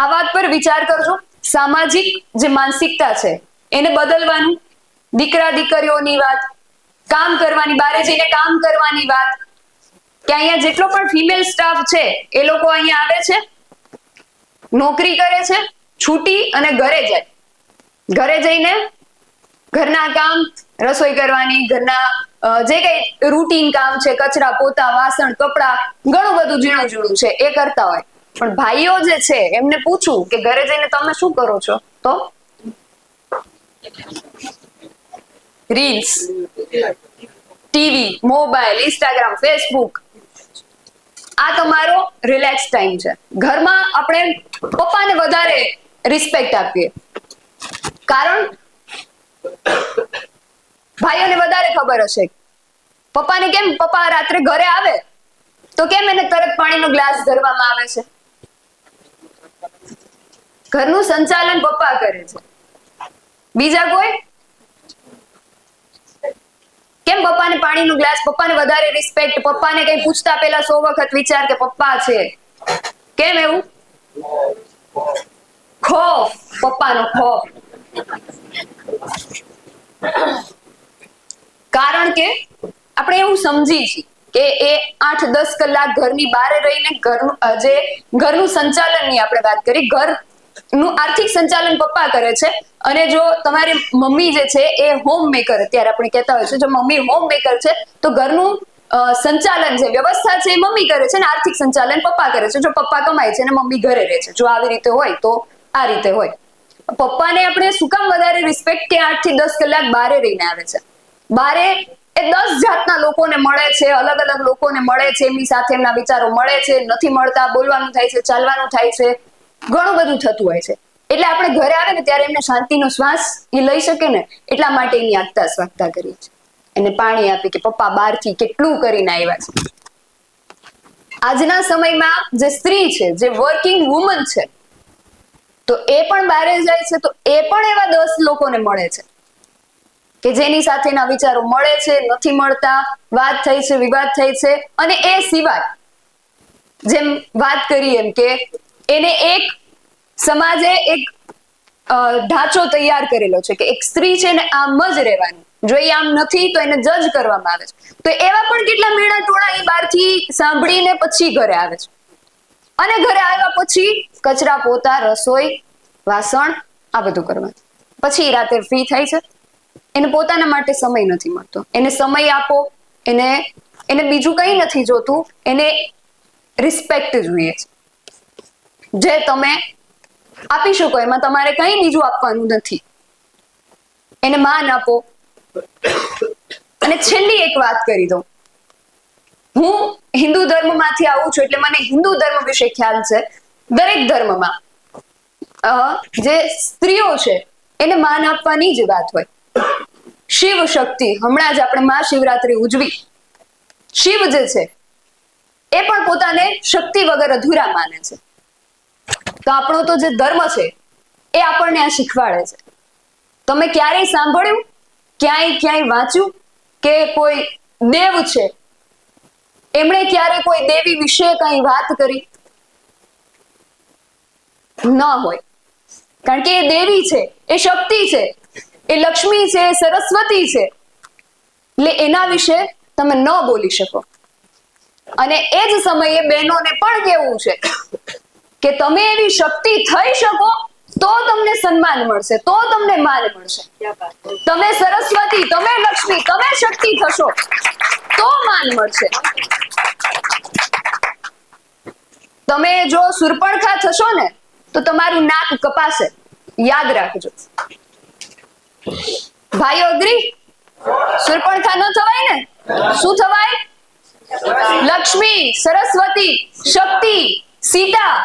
Speaker 1: આ વાત પર વિચાર કરજો. સામાજિક જે માનસિકતા છે એને બદલવાનું, દીકરા દીકરીઓની વાત, કામ કરવાની, બારે જઈને કામ કરવાની વાત, કે અહીંયા જેટલો પણ ફિમેલ સ્ટાફ છે એ લોકો અહીંયા આવે છે, નોકરી કરે છે, છૂટી અને ઘરે જાય. ઘરે જઈને ઘરના કામ, રસોઈ કરવાની, ઘરના જે કઈ રૂટીન કામ છે, કચરા પોતા, વાસણ, કપડા, ઘણું બધું ઝીણું ઝીણું છે એ કરતા હોય. પણ ભાઈઓ જે છે એમને પૂછું કે ઘરે જઈને તમે શું કરો છો, તો reels, TV, mobile, Instagram, Facebook. આ તમારો રિલેક્સ ટાઈમ છે. ઘરમાં આપણે પપ્પાને વધારે રિસ્પેક્ટ આપીએ, કારણ ભાઈઓને વધારે ખબર હશે પપ્પાને કેમ, પપ્પા રાત્રે ઘરે આવે તો કેમ એને તરત પાણીનો ગ્લાસ ધરવામાં આવે છે. ઘરનું સંચાલન પપ્પા કરે છે, બીજા કોઈ કેમ પપ્પાને પાણીનો ગ્લાસ, પપ્પાને વધારે રિસ્પેક્ટ, પપ્પાને કઈ પૂછતા પહેલા 100 વખત વિચાર કે પપ્પા છે. કેમ એવું? ખોફ, પપ્પાનો ખોફ. કારણ કે આપણે એવું સમજી છીએ કે એ 8-10 કલાક ઘરની બહાર રહીને ઘરનું સંચાલન ની આપણે વાત કરી, ઘરનું આર્થિક સંચાલન પપ્પા કરે છે. અને જો તમારી મમ્મી જે છે એ હોમ મેકર, અત્યારે આપણે કહેતા હોય છે, જો મમ્મી હોમ મેકર છે તો ઘરનું સંચાલન છે, વ્યવસ્થા છે, એ મમ્મી કરે છે, અને આર્થિક સંચાલન પપ્પા કરે છે. જો પપ્પા કમાય છે અને મમ્મી ઘરે રહે છે, જો આવી રીતે હોય તો આ રીતે હોય. પપ્પાને આપણે શું કામ વધારે રિસ્પેક્ટ કે 8 થી 10 કલાક બારે રહીને આવે છે. બારે એ 10 જાતના લોકોને મળે છે, અલગ અલગ લોકોને મળે છે, એમની સાથે એમના વિચારો મળે છે, નથી મળતા, બોલવાનું થાય છે, ચાલવાનું થાય છે, ઘણું બધું થતું હોય છે. એટલે આપણે ઘરે આવે ને ત્યારે એમને શાંતિનો શ્વાસ એ લઈ શકે ને એટલા માટે એની આગતા સ્વાગતા કરીએ છીએ. એને પાણી આપી કે પપ્પા બહારથી કેટલું કરીને આવ્યા છે. આજના સમયમાં જે સ્ત્રી છે, જે વર્કિંગ વુમન છે, તો એ પણ બહારે જાય છે તો એ પણ એવા 10 લોકોને મળે છે કે જેની સાથેના વિચારો મળે છે, નથી મળતા, વાત થઈ છે, વિવાદ થઈ છે. અને એ સિવાય જેમ વાત કરી એમ કે એને એક સમાજે એક ઢાંચો તૈયાર કરેલો છે કે એક સ્ત્રી છે ને આમ જ રહેવાની, જો એ આમ નથી તો એને જજ કરવામાં આવે છે. તો એવા પણ કેટલા મેણા ટોળા એ બહારથી સાંભળીને પછી ઘરે આવે છે. અને ઘરે આવ્યા પછી કચરા પોતા, રસોઈ, વાસણ આ બધું કરવાનું. પછી રાતે ફ્રી થાય છે. એને પોતાના માટે સમય નથી મળતો. એને સમય આપો, એને બીજું કંઈ નથી જોતું, એને રિસ્પેક્ટ જોઈએ છે. જે તમે આપી શકો એમાં તમારે કંઈ બીજું આપવાનું નથી. એને માન આપો. અને છેલ્લી એક વાત કરી દઉં. હું હિન્દુ ધર્મમાંથી આવું છું એટલે મને હિન્દુ ધર્મ વિશે ખ્યાલ છે. દરેક ધર્મમાં જે સ્ત્રીઓ છે એને માન આપવાની જ વાત હોય. શિવ શક્તિ, હમણાં જ આપણે મહાશિવરાત્રી ઉજવી. શિવ જે છે એ પણ પોતાને શક્તિ વગર અધૂરા માને છે. તો આપણો તો જે ધર્મ છે એ આપણને આ શીખવાડે છે. તમે ક્યારેય સાંભળ્યું, ક્યાંય વાંચ્યું કે કોઈ દેવ છે એમણે ક્યારે કોઈ દેવી વિશે કઈ વાત કરી? ન હોય. કારણ કે એ દેવી છે, એ શક્તિ છે, એ લક્ષ્મી છે, એ સરસ્વતી છે. એટલે એના વિશે તમે ન બોલી શકો. અને એ જ સમયે બહેનોને પણ કેવું છે કે તમે એવી શક્તિ થઈ શકો તો તમને સન્માન મળશે, તો તમને માન મળશે. તમે સરસ્વતી, તમે લક્ષ્મી, તમે શક્તિ થશો તો માન મળશે. તમે જો સુર્પણખા થશો ને તો તમારું નાક કપાશે, યાદ રાખજો. ભાઈઓ અગ્રી? સુર્પણખા ન થવાય ને? શું થવાય? લક્ષ્મી, સરસ્વતી, શક્તિ, સીતા,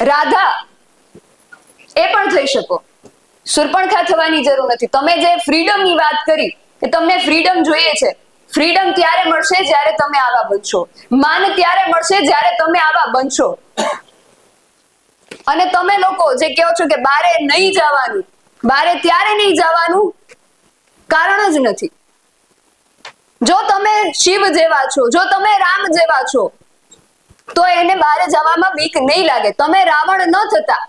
Speaker 1: રાધા એ પણ થઈ શકો. સુર્પણખા થવાની જરૂર નથી. તમે જે ફ્રીડમની વાત કરી કે તમને ફ્રીડમ જોઈએ છે, ફ્રીડમ ત્યારે મળશે જ્યારે તમે આવા બનશો. માન ત્યારે મળશે જ્યારે તમે આવા બનશો. અને તમે લોકો જે કહો છો કે બારે નહીં જવાનું, બારે ત્યારે નહીં જવાનું, કારણ જ નથી. જો તમે શિવ જેવા છો, જો તમે રામ જેવા છો, તો એને બારે જવામાં બીક નહીં લાગે. તમે રાવણ ન થતા.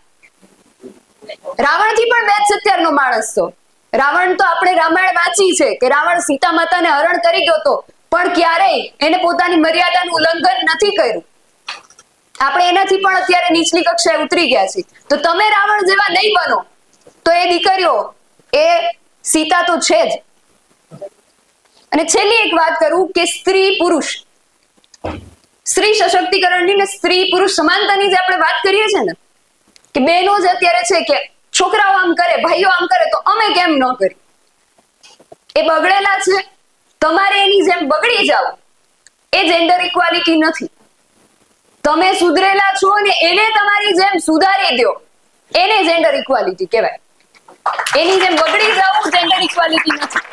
Speaker 1: રાવણથી પણ 2 માણસ તો. રાવણ તો આપણે રામાયણ વાંચી છે કે રાવણ સીતા માતાને હરણ કરી ગયો હતો, પણ ક્યારેય એને પોતાની મર્યાદાનું ઉલ્લંઘન નથી કર્યું. આપણે એનાથી પણ અત્યારે નીચલી કક્ષાએ ઉતરી ગયા છીએ. તો તમે રાવણ જેવા નહીં બનો. તો એ દીકરીઓ, એ સીતા તો છે જ. અને છેલ્લી એક વાત કરું કે સ્ત્રી પુરુષ, સ્ત્રી સશક્તિકરણની ને સ્ત્રી પુરુષ સમાનતાની જે આપણે વાત કરીએ છીએ ને, કે બહેનો જ અત્યારે છે કે છોકરાઓ આમ કરે, ભાઈઓ આમ કરે તો અમે કેમ ન કરી? એ બગડેલા છે. તમારે એની જેમ બગડી જાવ એ જેન્ડર ઇક્વાલિટી નથી. તમે સુધરેલા છો ને એને તમારી જેમ સુધારી દો, એને જેન્ડર ઇક્વાલિટી કહેવાય. એની જેમ બગડી જાવ જેન્ડર ઇક્વાલિટી નથી.